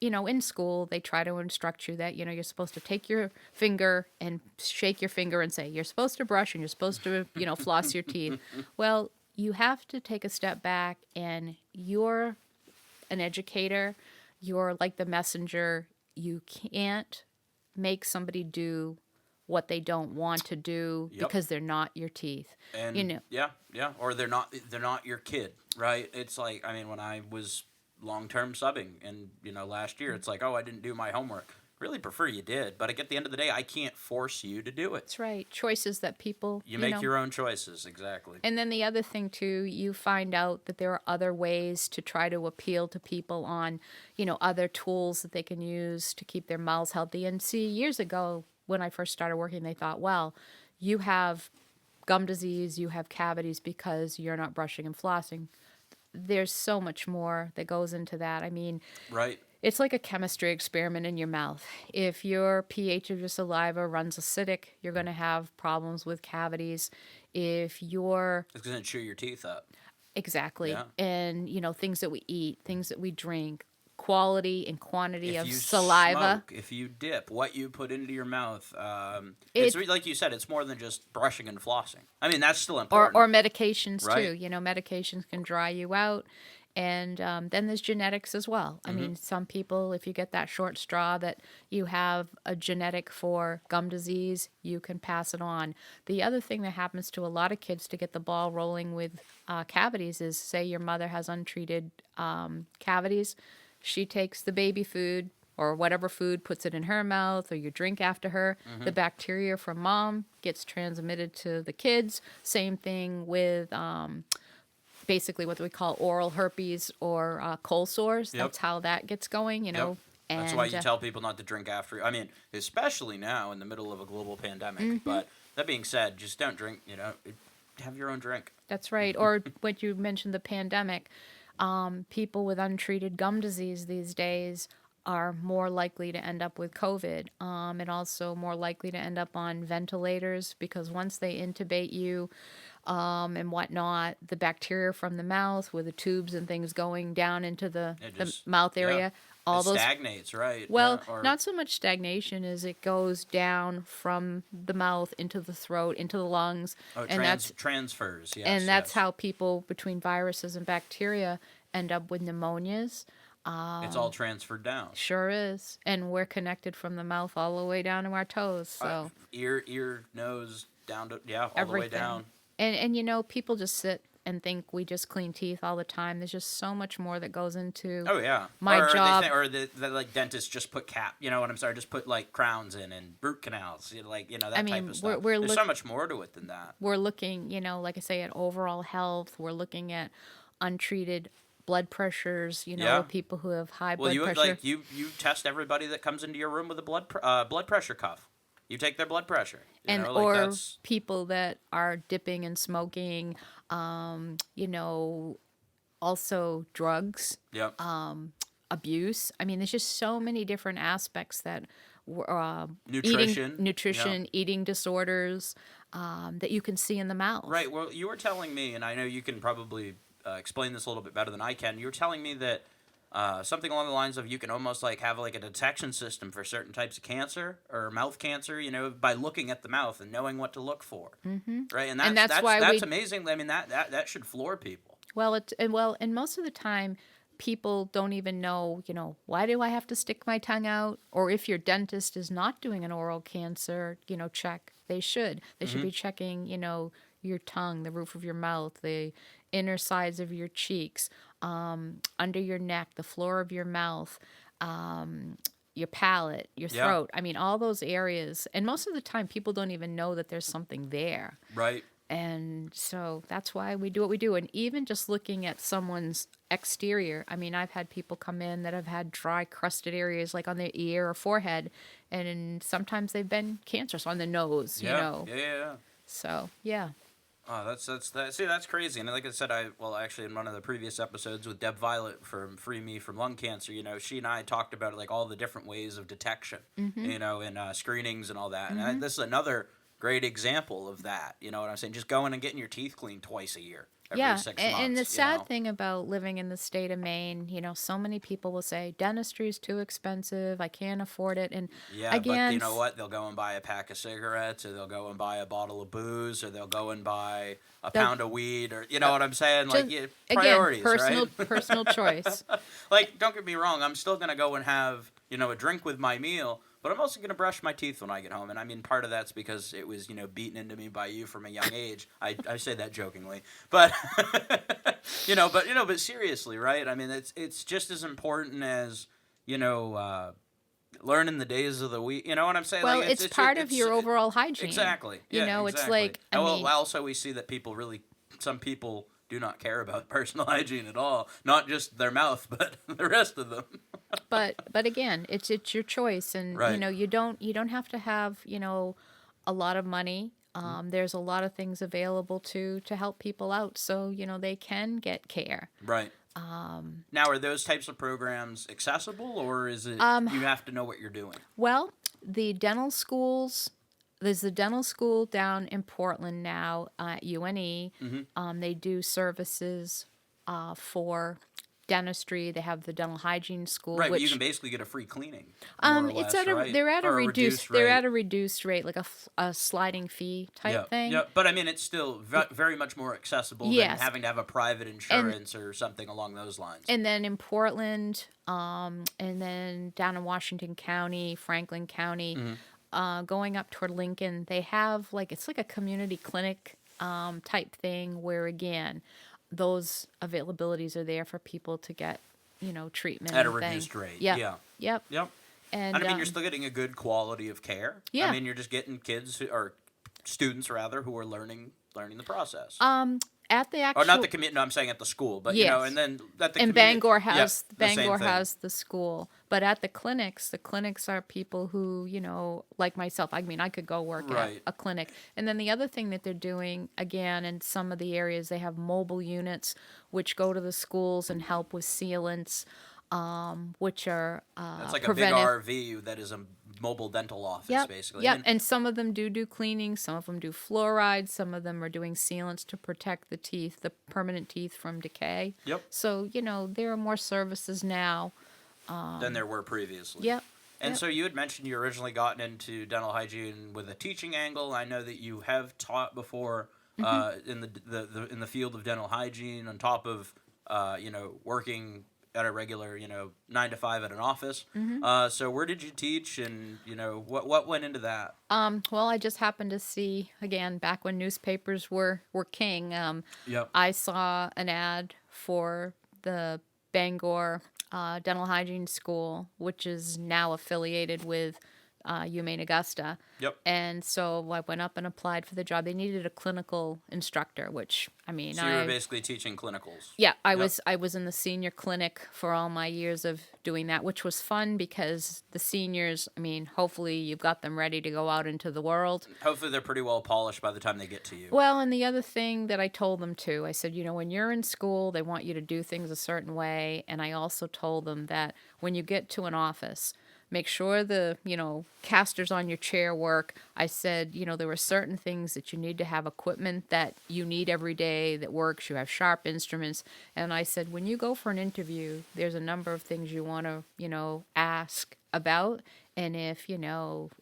in school, they try to instruct you that, you're supposed to take your finger and shake your finger and say, you're supposed to brush and you're supposed to, floss your teeth. Well, you have to take a step back, and you're an educator. You're like the messenger. You can't make somebody do what they don't want to do. Yep. Because they're not your teeth. And yeah, or they're not your kid, right? It's like, when I was long-term subbing and last year, it's like, oh, I didn't do my homework. Really prefer you did, but at the end of the day, I can't force you to do it. That's right. Choices that people you make your own choices. Exactly. And then the other thing too, you find out that there are other ways to try to appeal to people on, other tools that they can use to keep their mouths healthy. And see, years ago when I first started working, they thought, well, you have gum disease, you have cavities because you're not brushing and flossing. There's so much more that goes into that. Right. It's like a chemistry experiment in your mouth. If your pH of your saliva runs acidic, you're going to have problems with cavities. If you're... It's going to chew your teeth up. Exactly. Yeah. And, things that we eat, things that we drink, quality and quantity If of you saliva. smoke, if you dip, what you put into your mouth. It's like you said, it's more than just brushing and flossing. That's still important. Or medications, right? too. Medications can dry you out. And then there's genetics as well. Some people, if you get that short straw that you have a genetic for gum disease, you can pass it on. The other thing that happens to a lot of kids to get the ball rolling with cavities is, say your mother has untreated cavities. She takes the baby food or whatever food, puts it in her mouth, or you drink after her. Mm-hmm. The bacteria from mom gets transmitted to the kids. Same thing with... basically what we call oral herpes or cold sores. Yep. That's how that gets going, Yep. And that's why you tell people not to drink after. Especially now in the middle of a global pandemic. Mm-hmm. But that being said, just don't drink, have your own drink. That's right. Or what you mentioned, the pandemic, people with untreated gum disease these days are more likely to end up with COVID, and also more likely to end up on ventilators, because once they intubate you, and whatnot, the bacteria from the mouth with the tubes and things going down into the mouth area, all those stagnates, right? Well, not so much stagnation as it goes down from the mouth into the throat, into the lungs, and that's transfers. Yes, and that's how people between viruses and bacteria end up with pneumonias. It's all transferred down. Sure is, and we're connected from the mouth all the way down to our toes. So ear, nose, down to all everything. the way down. And people just sit and think we just clean teeth all the time. There's just so much more that goes into my job. The like dentists just put just put like crowns in and root canals, that type of stuff. There's so much more to it than that. We're looking, like I say, at overall health. We're looking at untreated blood pressures, people who have high blood pressure. You test everybody that comes into your room with a blood pressure cuff. You take their blood pressure. Or people that are dipping and smoking, also drugs, abuse. There's just so many different aspects that nutrition, eating disorders, that you can see in the mouth. Right. Well, you were telling me, and I know you can probably explain this a little bit better than I can. You were telling me that something along the lines of you can almost like have like a detection system for certain types of cancer or mouth cancer, by looking at the mouth and knowing what to look for, right? And that's amazing. I mean, that should floor people. And most of the time, people don't even know, why do I have to stick my tongue out? Or if your dentist is not doing an oral cancer, check, they should. They should be checking, your tongue, the roof of your mouth, the inner sides of your cheeks, under your neck, the floor of your mouth, your palate, your throat. I mean, all those areas. And most of the time, people don't even know that there's something there. Right. And so that's why we do what we do. And even just looking at someone's exterior, I mean, I've had people come in that have had dry, crusted areas like on their ear or forehead, and sometimes they've been cancerous on the nose, Yeah. So, yeah. Oh, that's crazy. And like I said, actually in one of the previous episodes with Deb Violet from Free Me from Lung Cancer, she and I talked about like all the different ways of detection, and screenings and all that. And this is another great example of that. You know what I'm saying? Just going and getting your teeth cleaned twice a year. Every 6 months, and the sad thing about living in the state of Maine, so many people will say dentistry is too expensive. I can't afford it. And again, but you know what? They'll go and buy a pack of cigarettes, or they'll go and buy a bottle of booze, or they'll go and buy a pound of weed, or you know what I'm saying? Like priorities, again, right? personal choice. Like, don't get me wrong. I'm still gonna go and have a drink with my meal. But I'm also going to brush my teeth when I get home. And I mean, part of that's because it was, beaten into me by you from a young age. I say that jokingly. But, but seriously, right? I mean, it's just as important as, learning the days of the week. You know what I'm saying? Well, it's part of your overall hygiene. Exactly. Yeah, it's like, also we see that some people do not care about personal hygiene at all. Not just their mouth, but the rest of them. But again, it's your choice, and right. You don't have to have a lot of money. There's a lot of things available to help people out, so they can get care. Right. Now, are those types of programs accessible, or is it you have to know what you're doing? Well, the dental schools. There's the dental school down in Portland now at UNE. They do services for dentistry. They have the dental hygiene school, right? Which, but you can basically get a free cleaning. It's at right? They're at a reduced rate, like a sliding fee type thing. Yeah, but I mean, it's still very much more accessible than having to have a private insurance or something along those lines. And then in Portland, and then down in Washington County, Franklin County, going up toward Lincoln, they have it's like a community clinic type thing where again, those availabilities are there for people to get, treatment at a reduced rate. Yep. And I mean, you're still getting a good quality of care. Yeah. I mean, you're just getting students rather, who are learning the process. At the actual, or not the community. No, I'm saying at the school, but and then at the and Bangor has has the school, but at the clinics are people who like myself. I mean, I could go work at a clinic, and then the other thing that they're doing again in some of the areas, they have mobile units which go to the schools and help with sealants, which are that's like a big RV that is a mobile dental office, basically. Yeah, and some of them do cleaning, some of them do fluoride, some of them are doing sealants to protect the teeth, the permanent teeth, from decay. Yep. So, there are more services now than there were previously. Yep. And so you had mentioned you originally gotten into dental hygiene with a teaching angle. I know that you have taught before in the field of dental hygiene, on top of working at a regular 9 to 5 at an office. So where did you teach, and what went into that? Well, I just happened to see, again, back when newspapers were king, I saw an ad for the Bangor Dental Hygiene School, which is now affiliated with UMaine Augusta. Yep. And so I went up and applied for the job. They needed a clinical instructor, which, I mean, so you were basically teaching clinicals. Yeah, I was in the senior clinic for all my years of doing that, which was fun because the seniors, I mean, hopefully you've got them ready to go out into the world. Hopefully they're pretty well polished by the time they get to you. Well, and the other thing that I told them too, I said, when you're in school, they want you to do things a certain way, and I also told them that when you get to an office, make sure the, casters on your chair work. I said, there were certain things that you need to have equipment that you need every day that works. You have sharp instruments. And I said, when you go for an interview, there's a number of things you want to, ask about. And if,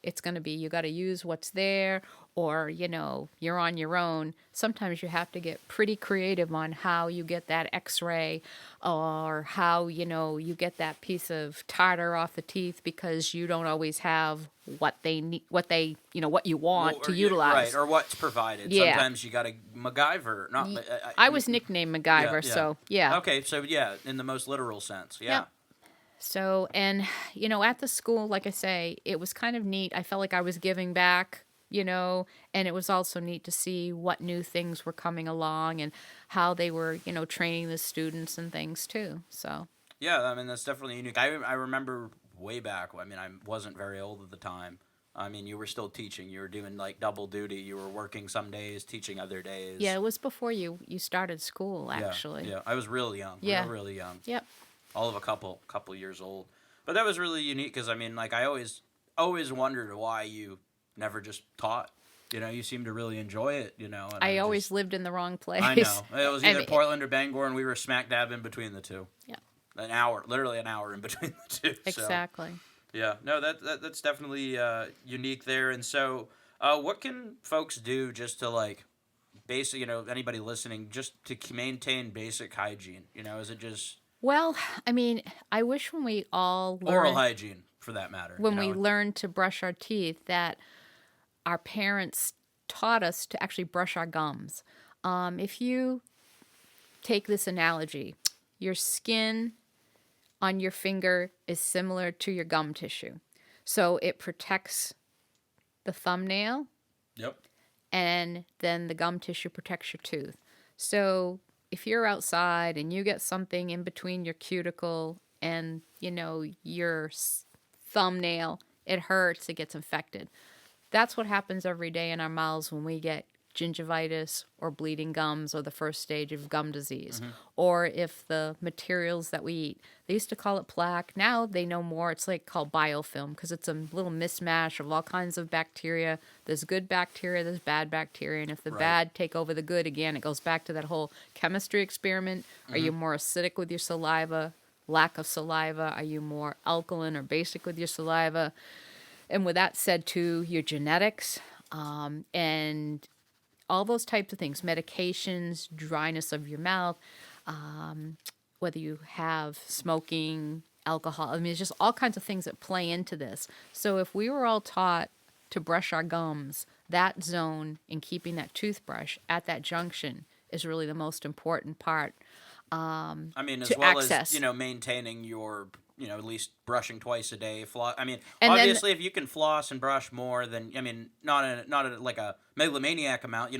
it's going to be, you got to use what's there, or, you're on your own, sometimes you have to get pretty creative on how you get that x-ray, or how, you get that piece of tartar off the teeth, because you don't always have what they need, what you want to utilize. Right, or what's provided. Yeah. Sometimes you got to MacGyver. I was nicknamed MacGyver, so yeah. Okay, so yeah, in the most literal sense, yeah. Yep. So, and, at the school, like I say, it was kind of neat. I felt like I was giving back, and it was also neat to see what new things were coming along and how they were, training the students and things too. So. Yeah, I mean, that's definitely unique. I remember way back, I mean, I wasn't very old at the time. I mean, you were still teaching. You were doing, like, double duty. You were working some days, teaching other days. Yeah, it was before you started school, actually. Yeah, I was real young. Yeah. Really young. Yep. All of a couple years old. But that was really unique because, I mean, like, I always wondered why you never just taught. You seem to really enjoy it, And I always lived in the wrong place. I know. It was either Portland or Bangor, and we were smack dab in between the two. Yeah. Literally an hour in between the two. Exactly. So, yeah. No, that's definitely unique there. And so, what can folks do just to, like, basic, anybody listening, just to maintain basic hygiene? Is it just... Well, I mean, I wish when we all learn... Oral hygiene, for that matter. When we learn to brush our teeth, that our parents taught us to actually brush our gums. If you take this analogy, your skin on your finger is similar to your gum tissue. So it protects the thumbnail. Yep. And then the gum tissue protects your tooth. So if you're outside and you get something in between your cuticle and, your thumbnail, it hurts, it gets infected. That's what happens every day in our mouths when we get gingivitis or bleeding gums or the first stage of gum disease. Mm-hmm. Or if the materials that we eat, they used to call it plaque. Now they know more. It's like called biofilm because it's a little mismatch of all kinds of bacteria. There's good bacteria, there's bad bacteria. And if the bad take over the good, again, it goes back to that whole chemistry experiment. Mm-hmm. Are you more acidic with your saliva? Lack of saliva? Are you more alkaline or basic with your saliva? And with that said, too, your genetics and all those types of things, medications, dryness of your mouth, whether you have smoking, alcohol. I mean, it's just all kinds of things that play into this. So if we were all taught to brush our gums, that zone in keeping that toothbrush at that junction is really the most important part. I mean, as well access. As, maintaining your, at least brushing twice a day. I mean, and obviously, if you can floss and brush more than, I mean, not at like a megalomaniac amount,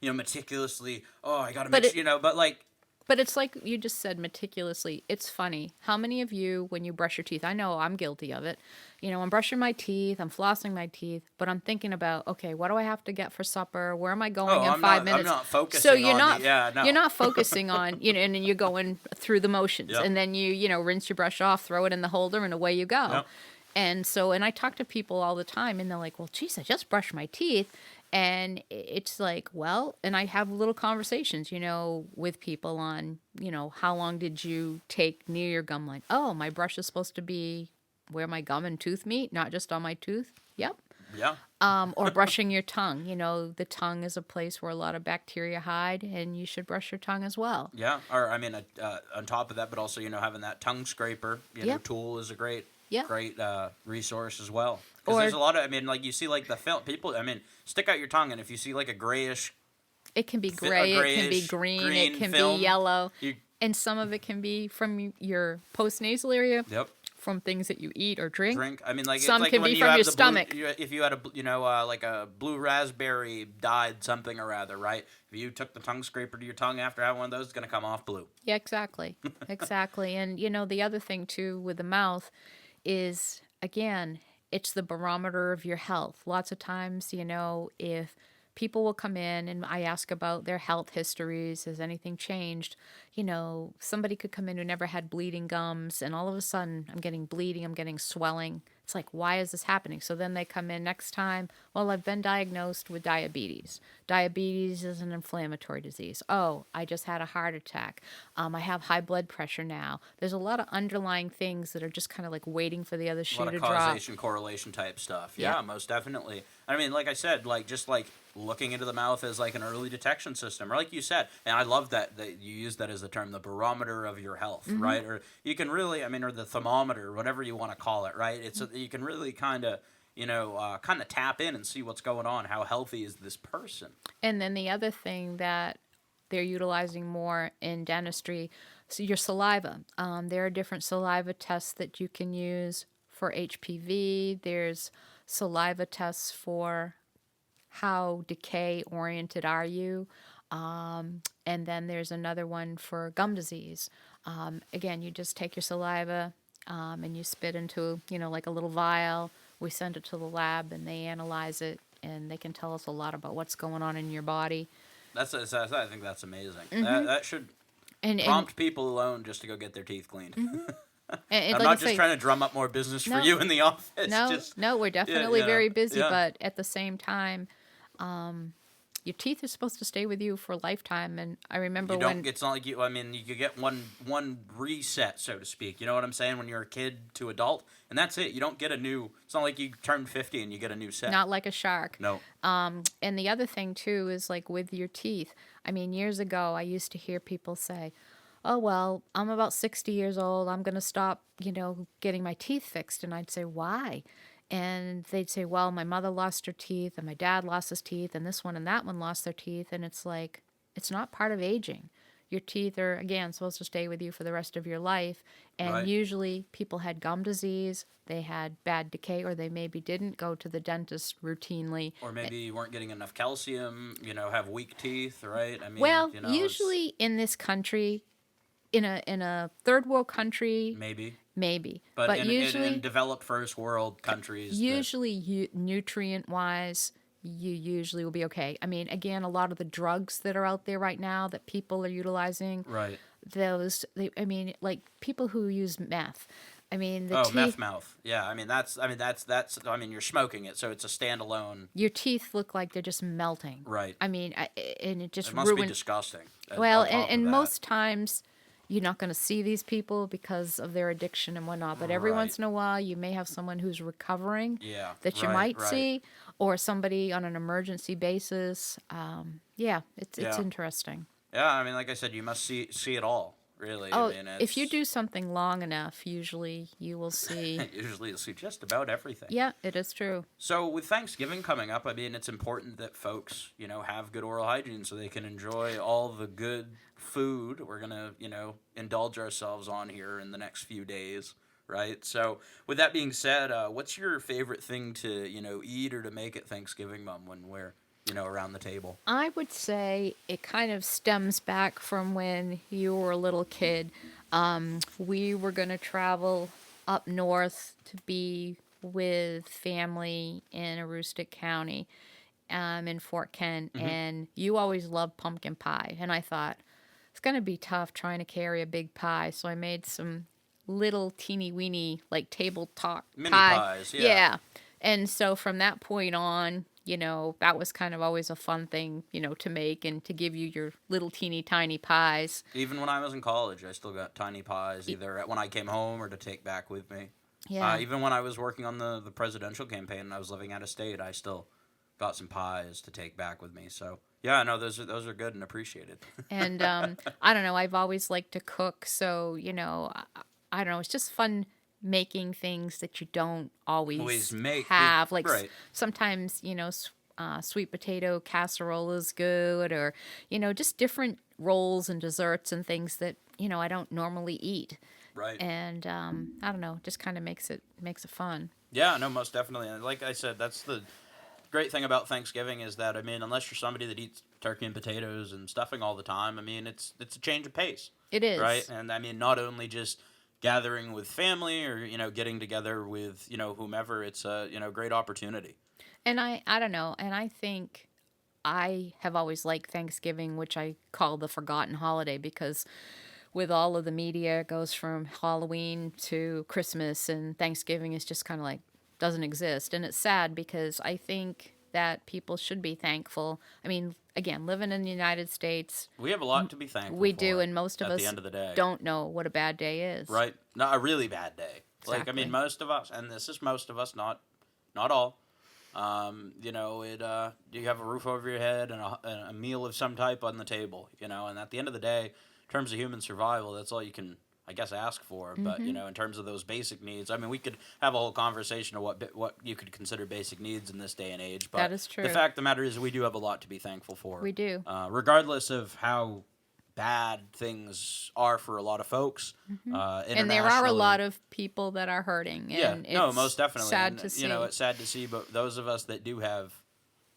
meticulously, I got to make sure, but like. But it's like you just said, meticulously. It's funny. How many of you, when you brush your teeth, I know I'm guilty of it. I'm brushing my teeth, I'm flossing my teeth, but I'm thinking about, okay, what do I have to get for supper? Where am I going in 5 minutes? I'm not focusing so you're on not, you're not focusing on, and then you're going through the motions. Yep. And then you rinse your brush off, throw it in the holder, and away you go. Yep. And I talk to people all the time, and they're like, well, geez, I just brushed my teeth. And it's like, well, and I have little conversations, with people on, how long did you take near your gum line? Oh, my brush is supposed to be where my gum and tooth meet, not just on my tooth. Yep. Yeah. Or brushing your tongue. The tongue is a place where a lot of bacteria hide, and you should brush your tongue as well. Yeah. Or, I mean, on top of that, but also, having that tongue scraper, tool is a great resource as well. Because there's a lot of, I mean, like you see like the film, people, I mean, stick out your tongue and if you see like a grayish. It can be gray, it can be green, it can be yellow. And some of it can be from your postnasal area. Yep. From things that you eat or drink. I mean, like some it's like can when be you from have your the stomach. If you had like a blue raspberry dyed something or other, right? If you took the tongue scraper to your tongue after having one of those, it's gonna come off blue. Yeah, exactly, exactly. And the other thing too with the mouth is, again, it's the barometer of your health. Lots of times, if people will come in and I ask about their health histories, has anything changed? Somebody could come in who never had bleeding gums, and all of a sudden I'm getting bleeding, I'm getting swelling. It's like, why is this happening? So then they come in next time. Well, I've been diagnosed with diabetes. Diabetes is an inflammatory disease. Oh, I just had a heart attack. I have high blood pressure now. There's a lot of underlying things that are just kind of like waiting for the other A shoe lot to of drop. causation, correlation type stuff. Yeah, Yeah. most definitely. I mean, like I said, like just like looking into the mouth as like an early detection system, or like you said, and I love that you use that as the term, the barometer of your health, right? Or you can really, I mean, or the thermometer, whatever you want to call it, right? It's you can really kind of, kind of tap in and see what's going on. How healthy is this person? And then the other thing that they're utilizing more in dentistry, so your saliva. There are different saliva tests that you can use for HPV. There's saliva tests for how decay oriented are you. And then there's another one for gum disease. Again, you just take your saliva and you spit into, like a little vial. We send it to the lab and they analyze it and they can tell us a lot about what's going on in your body. I think that's amazing. That should And prompt people alone just to go get their teeth cleaned. and I'm like not I just say, trying to drum up more business for No. you in the office. No, we're definitely you know, very busy, yeah. but at the same time, your teeth are supposed to stay with you for a lifetime. And I remember You don't. when It's not like you. I mean, you could get one reset, so to speak. You know what I'm saying? When you're a kid to adult, and that's it. You don't get a new. It's not like you turn 50 and you get a new set. not like a shark. No. And the other thing too is like with your teeth. I mean, years ago, I used to hear people say, "Oh well, I'm about 60 years old. I'm gonna stop, getting my teeth fixed." And I'd say, "Why?" And they'd say, "Well, my mother lost her teeth, and my dad lost his teeth, and this one and that one lost their teeth." And it's like, it's not part of aging. Your teeth are, again, supposed to stay with you for the rest of your life. And Right. usually people had gum disease, they had bad decay, or they maybe didn't go to the dentist routinely. Or maybe you weren't getting enough calcium. Have weak teeth, right? I mean, Well, it's- usually in this country, in a third world country, maybe. maybe. But usually, in developed first world countries, nutrient wise, you usually will be okay. I mean, again, a lot of the drugs that are out there right now that people are utilizing, right? like people who use meth. I mean, Meth mouth. Yeah, I mean that's. I mean, you're smoking it, so it's a standalone. your teeth look like they're just melting. Right. I mean, and it just It must be ruins. disgusting. Well, on top of and that. most times you're not going to see these people because of their addiction and whatnot. But every Right. once in a while, you may have someone who's recovering Yeah, that you right, might right. see, or somebody on an emergency basis. It's Yeah. interesting. Yeah, I mean, like I said, you must see it all. Really. Oh, I mean, if you do something long enough, usually you will see. usually you'll see just about everything. Yeah, it is true. So with Thanksgiving coming up, I mean, it's important that folks, have good oral hygiene so they can enjoy all the good food we're gonna, indulge ourselves on here in the next few days, right? So with that being said, what's your favorite thing to, eat or to make at Thanksgiving, Mom, when we're, around the table? I would say it kind of stems back from when you were a little kid. We were going to travel up north to be with family in Aroostook County, in Fort Kent, and you always loved pumpkin pie. And I thought, it's going to be tough trying to carry a big pie, so I made some little teeny weeny, like tabletop Mini pie. pies, yeah. Yeah. And so from that point on, that was kind of always a fun thing, to make and to give you your little teeny tiny pies. Even when I was in college, I still got tiny pies, either when I came home or to take back with me. Yeah. Even when I was working on the presidential campaign and I was living out of state, I still got some pies to take back with me. So yeah, no, those are good and appreciated. And I don't know, I've always liked to cook, so I don't know, it's just fun making things that you don't always make have. Like right. sometimes sweet potato casserole is good, or just different rolls and desserts and things that I don't normally eat. Right. And I don't know, just kind of makes it fun. Yeah, no, most definitely. And like I said, that's the great thing about Thanksgiving is that, I mean, unless you're somebody that eats turkey and potatoes and stuffing all the time, I mean, it's a change of pace. It is. Right? And I mean, not only just gathering with family or, getting together with, whomever, it's a, great opportunity. And I don't know, and I think I have always liked Thanksgiving, which I call the forgotten holiday, because with all of the media, it goes from Halloween to Christmas, and Thanksgiving is just kind of like doesn't exist. And it's sad because I think that people should be thankful. I mean, again, living in the United States, We have a lot to be thankful for. we do, and most of at us the end of the day. don't know what a bad day is. Right? Not a really bad day. Like, I Exactly. mean, most of us, and this is most of us, not all. You know, you have a roof over your head and a meal of some type on the table, you know, and at the end of the day, in terms of human survival, that's all you can, I guess, ask for. But, you know, in terms of those basic needs, I mean, we could have a whole conversation of what you could consider basic needs in this day and age. But That is true. the fact of the matter is we do have a lot to be thankful for. We do. Regardless of how bad things are for a lot of folks. And there are a lot of people that are hurting. And Yeah, no, it's most definitely. sad and, to see. You know, it's sad to see, but those of us that do have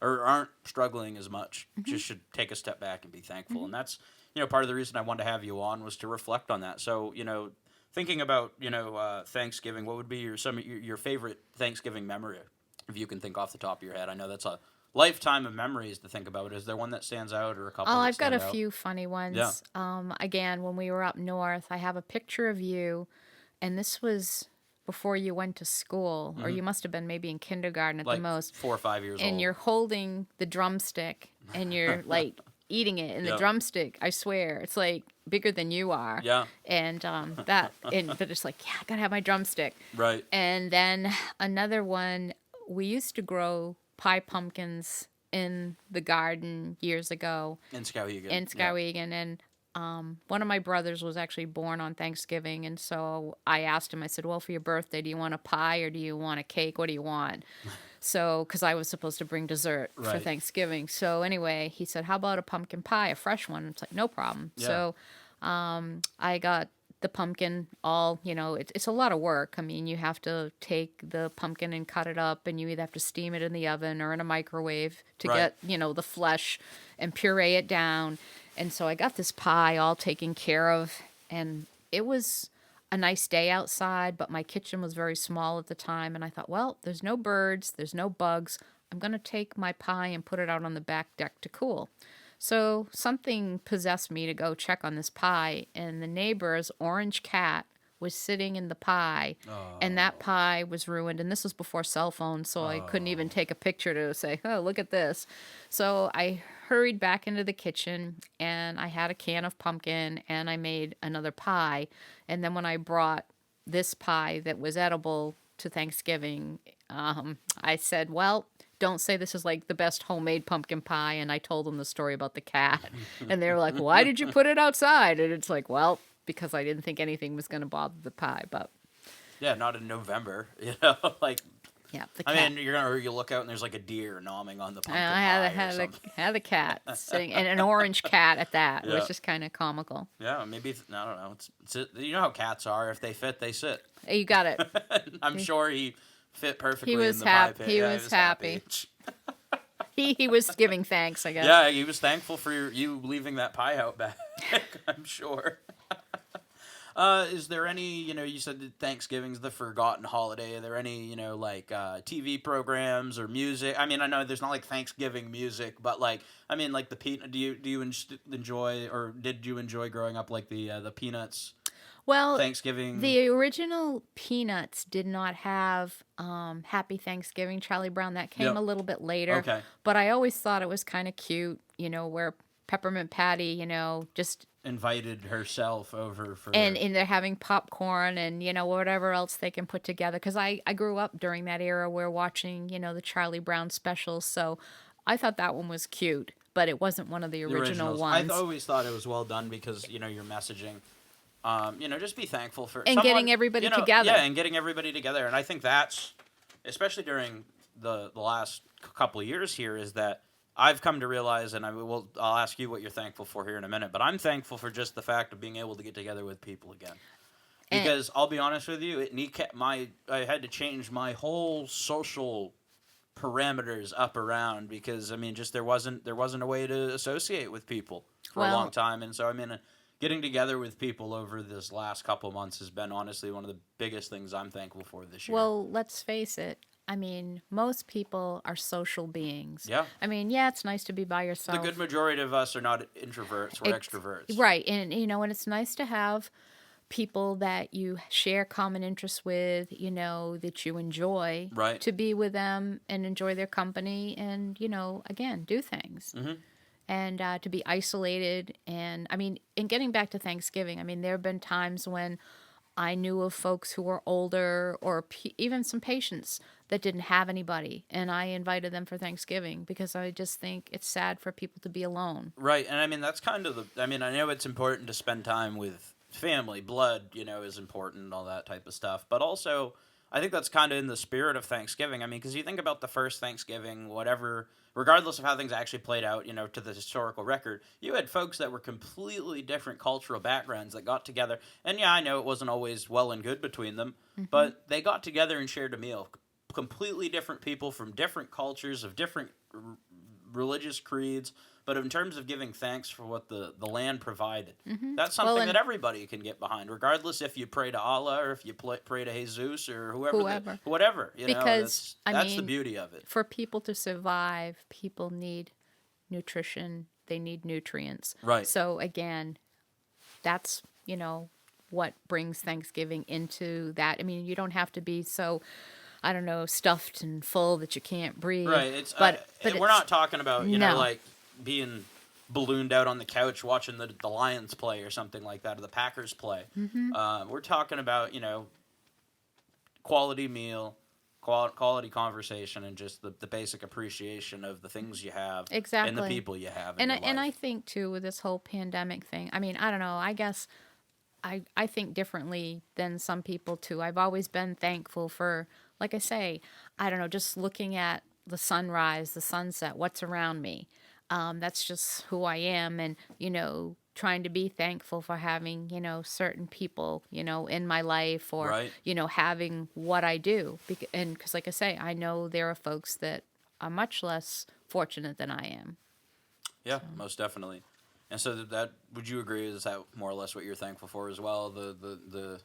or aren't struggling as much just should take a step back and be thankful. And that's, you know, part of the reason I wanted to have you on was to reflect on that. So, you know, thinking about, you know, Thanksgiving, what would be your favorite Thanksgiving memory, if you can think off the top of your head? I know that's a lifetime of memories to think about. Is there one that stands out or a couple? Oh, that I've got stand a out? few funny ones. Yeah. Again, when we were up north, I have a picture of you, and this was before you went to school, or you must have been maybe in kindergarten at Like the most. 4 or 5 years old. And you're holding the drumstick, and you're like eating it, and the Yep. drumstick, I swear, it's like bigger than you are. Yeah. And but it's like, yeah, I gotta have my drumstick. Right. And then another one, we used to grow pie pumpkins in the garden years ago In Skowhegan. in Skowhegan, and one of my brothers was actually born on Thanksgiving, and so I asked him, I said, well, for your birthday, do you want a pie or do you want a cake? What do you want? So, because I was supposed to bring dessert for Right. Thanksgiving. So anyway, he said, how about a pumpkin pie, a fresh one? It's like, no problem. Yeah. So I got the pumpkin all, you know, it's a lot of work. I mean, you have to take the pumpkin and cut it up, and you either have to steam it in the oven or in a microwave to Right. get, you know, the flesh and puree it down. And so I got this pie all taken care of, and it was a nice day outside, but my kitchen was very small at the time, and I thought, well, there's no birds, there's no bugs. I'm going to take my pie and put it out on the back deck to cool. So something possessed me to go check on this pie, and the neighbor's orange cat was sitting in the pie, and that pie was ruined. And this was before cell phones, so I couldn't even take a picture to say, oh, look at this. So I hurried back into the kitchen, and I had a can of pumpkin, and I made another pie. And then when I brought this pie that was edible to Thanksgiving, I said, well, don't say this is like the best homemade pumpkin pie. And I told them the story about the cat. And they were like, why did you put it outside? And it's like, well, because I didn't think anything was going to bother the pie. But Yeah, not in November, you know, like. yeah, the I cat. mean, you look out and there's like a deer gnawing on the pumpkin And I pie or something. had a cat sitting, and an orange cat at that. It Yeah. was just kind of comical. Yeah, maybe I don't know. You know how cats are. If they fit, they sit. You got it. I'm sure he fit perfectly. was in the pie pit. he Yeah, was happy. He was giving thanks, I guess. Yeah, he was thankful for you leaving that pie out back. I'm sure. Is there any, you know, you said that Thanksgiving's the forgotten holiday. Are there any, you know, like TV programs or music? I mean, I know there's not like Thanksgiving music, but like, I mean, like the peanut. Do you enjoy, or did you enjoy growing up like the Peanuts Well, Thanksgiving? the original Peanuts did not have Happy Thanksgiving, Charlie Brown. That came Yep. a little bit later. Okay. But I always thought it was kind of cute, you know, where Peppermint Patty, you know, just Invited herself over for and they're having popcorn and, you know, whatever else they can put together. Because I grew up during that era where watching, you know, the Charlie Brown specials. So I thought that one was cute, but it wasn't one of the original originals. ones. I always thought it was well done because, you know, your messaging. You know, just be thankful for And getting everybody you know, together. Yeah, and getting everybody together. And I think that's, especially during the last couple of years here, is that I've come to realize, and I'll ask you what you're thankful for here in a minute, but I'm thankful for just the fact of being able to get together with people again. Because I'll be honest with you, I had to change my whole social parameters up around because I mean, just there wasn't a way to associate with people for a long time, and so I mean, getting together with people over this last couple of months has been honestly one of the biggest things I'm thankful for this year. Well, let's face it. I mean, most people are social beings. Yeah. I mean, yeah, it's nice to be by The yourself. good majority of us are not introverts; we're extroverts. Right, and you know, and it's nice to have people that you share common interests with, that you enjoy, Right. to be with them and enjoy their company and, again, do things. Mm-hmm. And to be isolated. And I mean, in getting back to Thanksgiving, I mean, there have been times when I knew of folks who were older or even some patients that didn't have anybody. And I invited them for Thanksgiving because I just think it's sad for people to be alone. Right. And I mean, that's kind of I know it's important to spend time with family, blood, is important and all that type of stuff. But also, I think that's kind of in the spirit of Thanksgiving. I mean, because you think about the first Thanksgiving, whatever, regardless of how things actually played out, to the historical record, you had folks that were completely different cultural backgrounds that got together. And yeah, I know it wasn't always well and good between them, but they got together and shared a meal. Completely different people from different cultures, of different religious creeds, but in terms of giving thanks for what the land provided, that's something that everybody can get behind, regardless if you pray to Allah or if you pray to Jesus or whoever. Whatever. Because that's the beauty of it. For people to survive, people need nutrition. They need nutrients. Right. So again, that's, what brings Thanksgiving into that. I mean, you don't have to be so, I don't know, stuffed and full that you can't breathe. Right. But we're not talking about, No. like being ballooned out on the couch watching the Lions play or something like that, or the Packers play. We're talking about, quality meal, quality conversation, and just the basic appreciation of the things you have. Exactly. And the people you have in your life. And I think, too, with this whole pandemic thing, I mean, I don't know, I guess I think differently than some people, too. I've always been thankful for, like I say, I don't know, just looking at the sunrise, the sunset, what's around me. That's just who I am. And, trying to be thankful for having, certain people, in my life, or, Right. Having what I do. And because, like I say, I know there are folks that are much less fortunate than I am. Yeah, most definitely. And so that would you agree, is that more or less what you're thankful for as well? The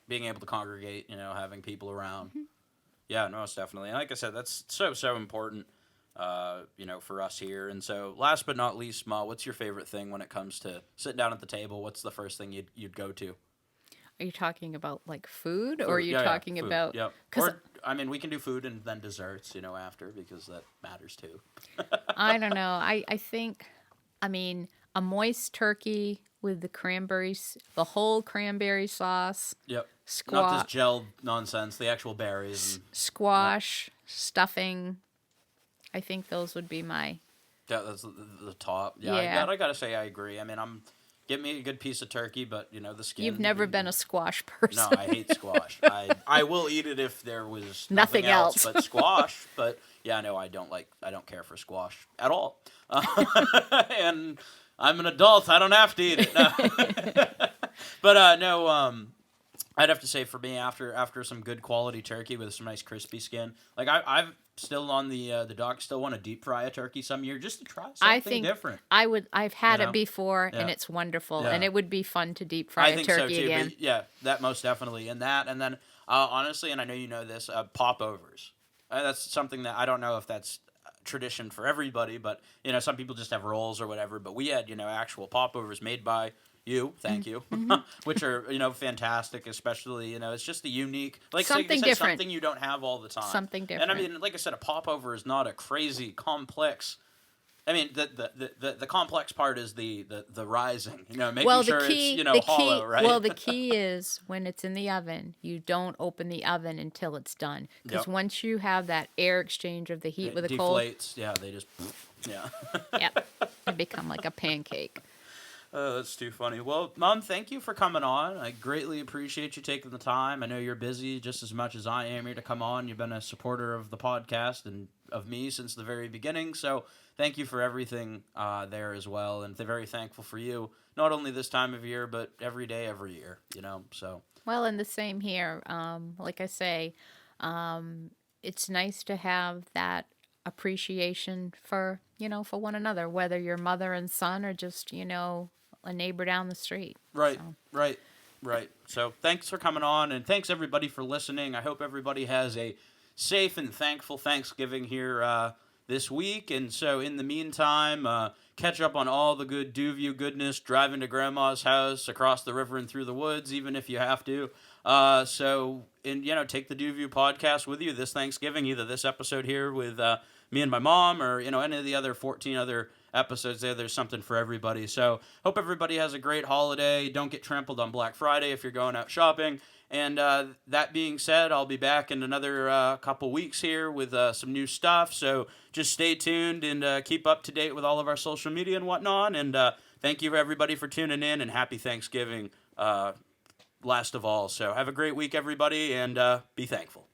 being able to congregate, having people around. Yeah, no, most definitely. And like I said, that's so important, for us here. And so last but not least, Ma, what's your favorite thing when it comes to sitting down at the table? What's the first thing you'd go to? Are you talking about like food, or are you talking food. about? Yep. Or we can do food and then desserts, after, because that matters too. I don't know. I think, a moist turkey with the cranberries, the whole cranberry sauce. Yep. Not this gelled nonsense, the actual berries. Squash, stuffing. I think those would be my... Yeah, that's the top. Yeah, Yeah. I gotta say I agree. Get me a good piece of turkey, but, the skin. You've never been a squash person. No, I hate squash. I will eat it if there was Nothing else. but squash. But, yeah, no, I don't care for squash at all. And I'm an adult. I don't have to eat it. No. But, no, I'd have to say for me, after some good quality turkey with some nice crispy skin, like I've still on the dock, still want to deep fry a turkey some year just to try something different. I've had it before, and it's wonderful, and it would be fun to deep fry a turkey so too, again. But yeah, that most definitely, and then honestly, and I know you know this, popovers. That's something that I don't know if that's tradition for everybody, but some people just have rolls or whatever. But we had actual popovers made by you, thank you, which are fantastic. Especially it's just a unique, Something different. something you don't have all the time. Something different. And like I said, a popover is not a crazy complex. The complex part is the rising, making sure it's hollow, right? Well, the key is when it's in the oven, you don't open the oven until it's done, because once you have that air exchange of the heat with the cold, deflates. Yeah, they just yep, they become like a pancake. Oh, that's too funny. Well, Mom, thank you for coming on. I greatly appreciate you taking the time. I know you're busy just as much as I am here to come on. You've been a supporter of the podcast and of me since the very beginning, so thank you for everything there as well, and they're very thankful for you, not only this time of year, but every day, every year, so. Well, and the same here. Like I say, it's nice to have that appreciation for, for one another, whether you're mother and son or just, a neighbor down the street. Right, so. right. So thanks for coming on, and thanks everybody for listening. I hope everybody has a safe and thankful Thanksgiving here this week. And so in the meantime, catch up on all the good DuView goodness, driving to grandma's house across the river and through the woods, even if you have to. Take the DuView podcast with you this Thanksgiving, either this episode here with me and my mom, or any of the other 14 other episodes there. There's something for everybody. So hope everybody has a great holiday. Don't get trampled on Black Friday if you're going out shopping. And that being said, I'll be back in another couple weeks here with some new stuff. So just stay tuned and keep up to date with all of our social media and whatnot. And thank you everybody for tuning in, and happy Thanksgiving last of all. So have a great week, everybody, and be thankful.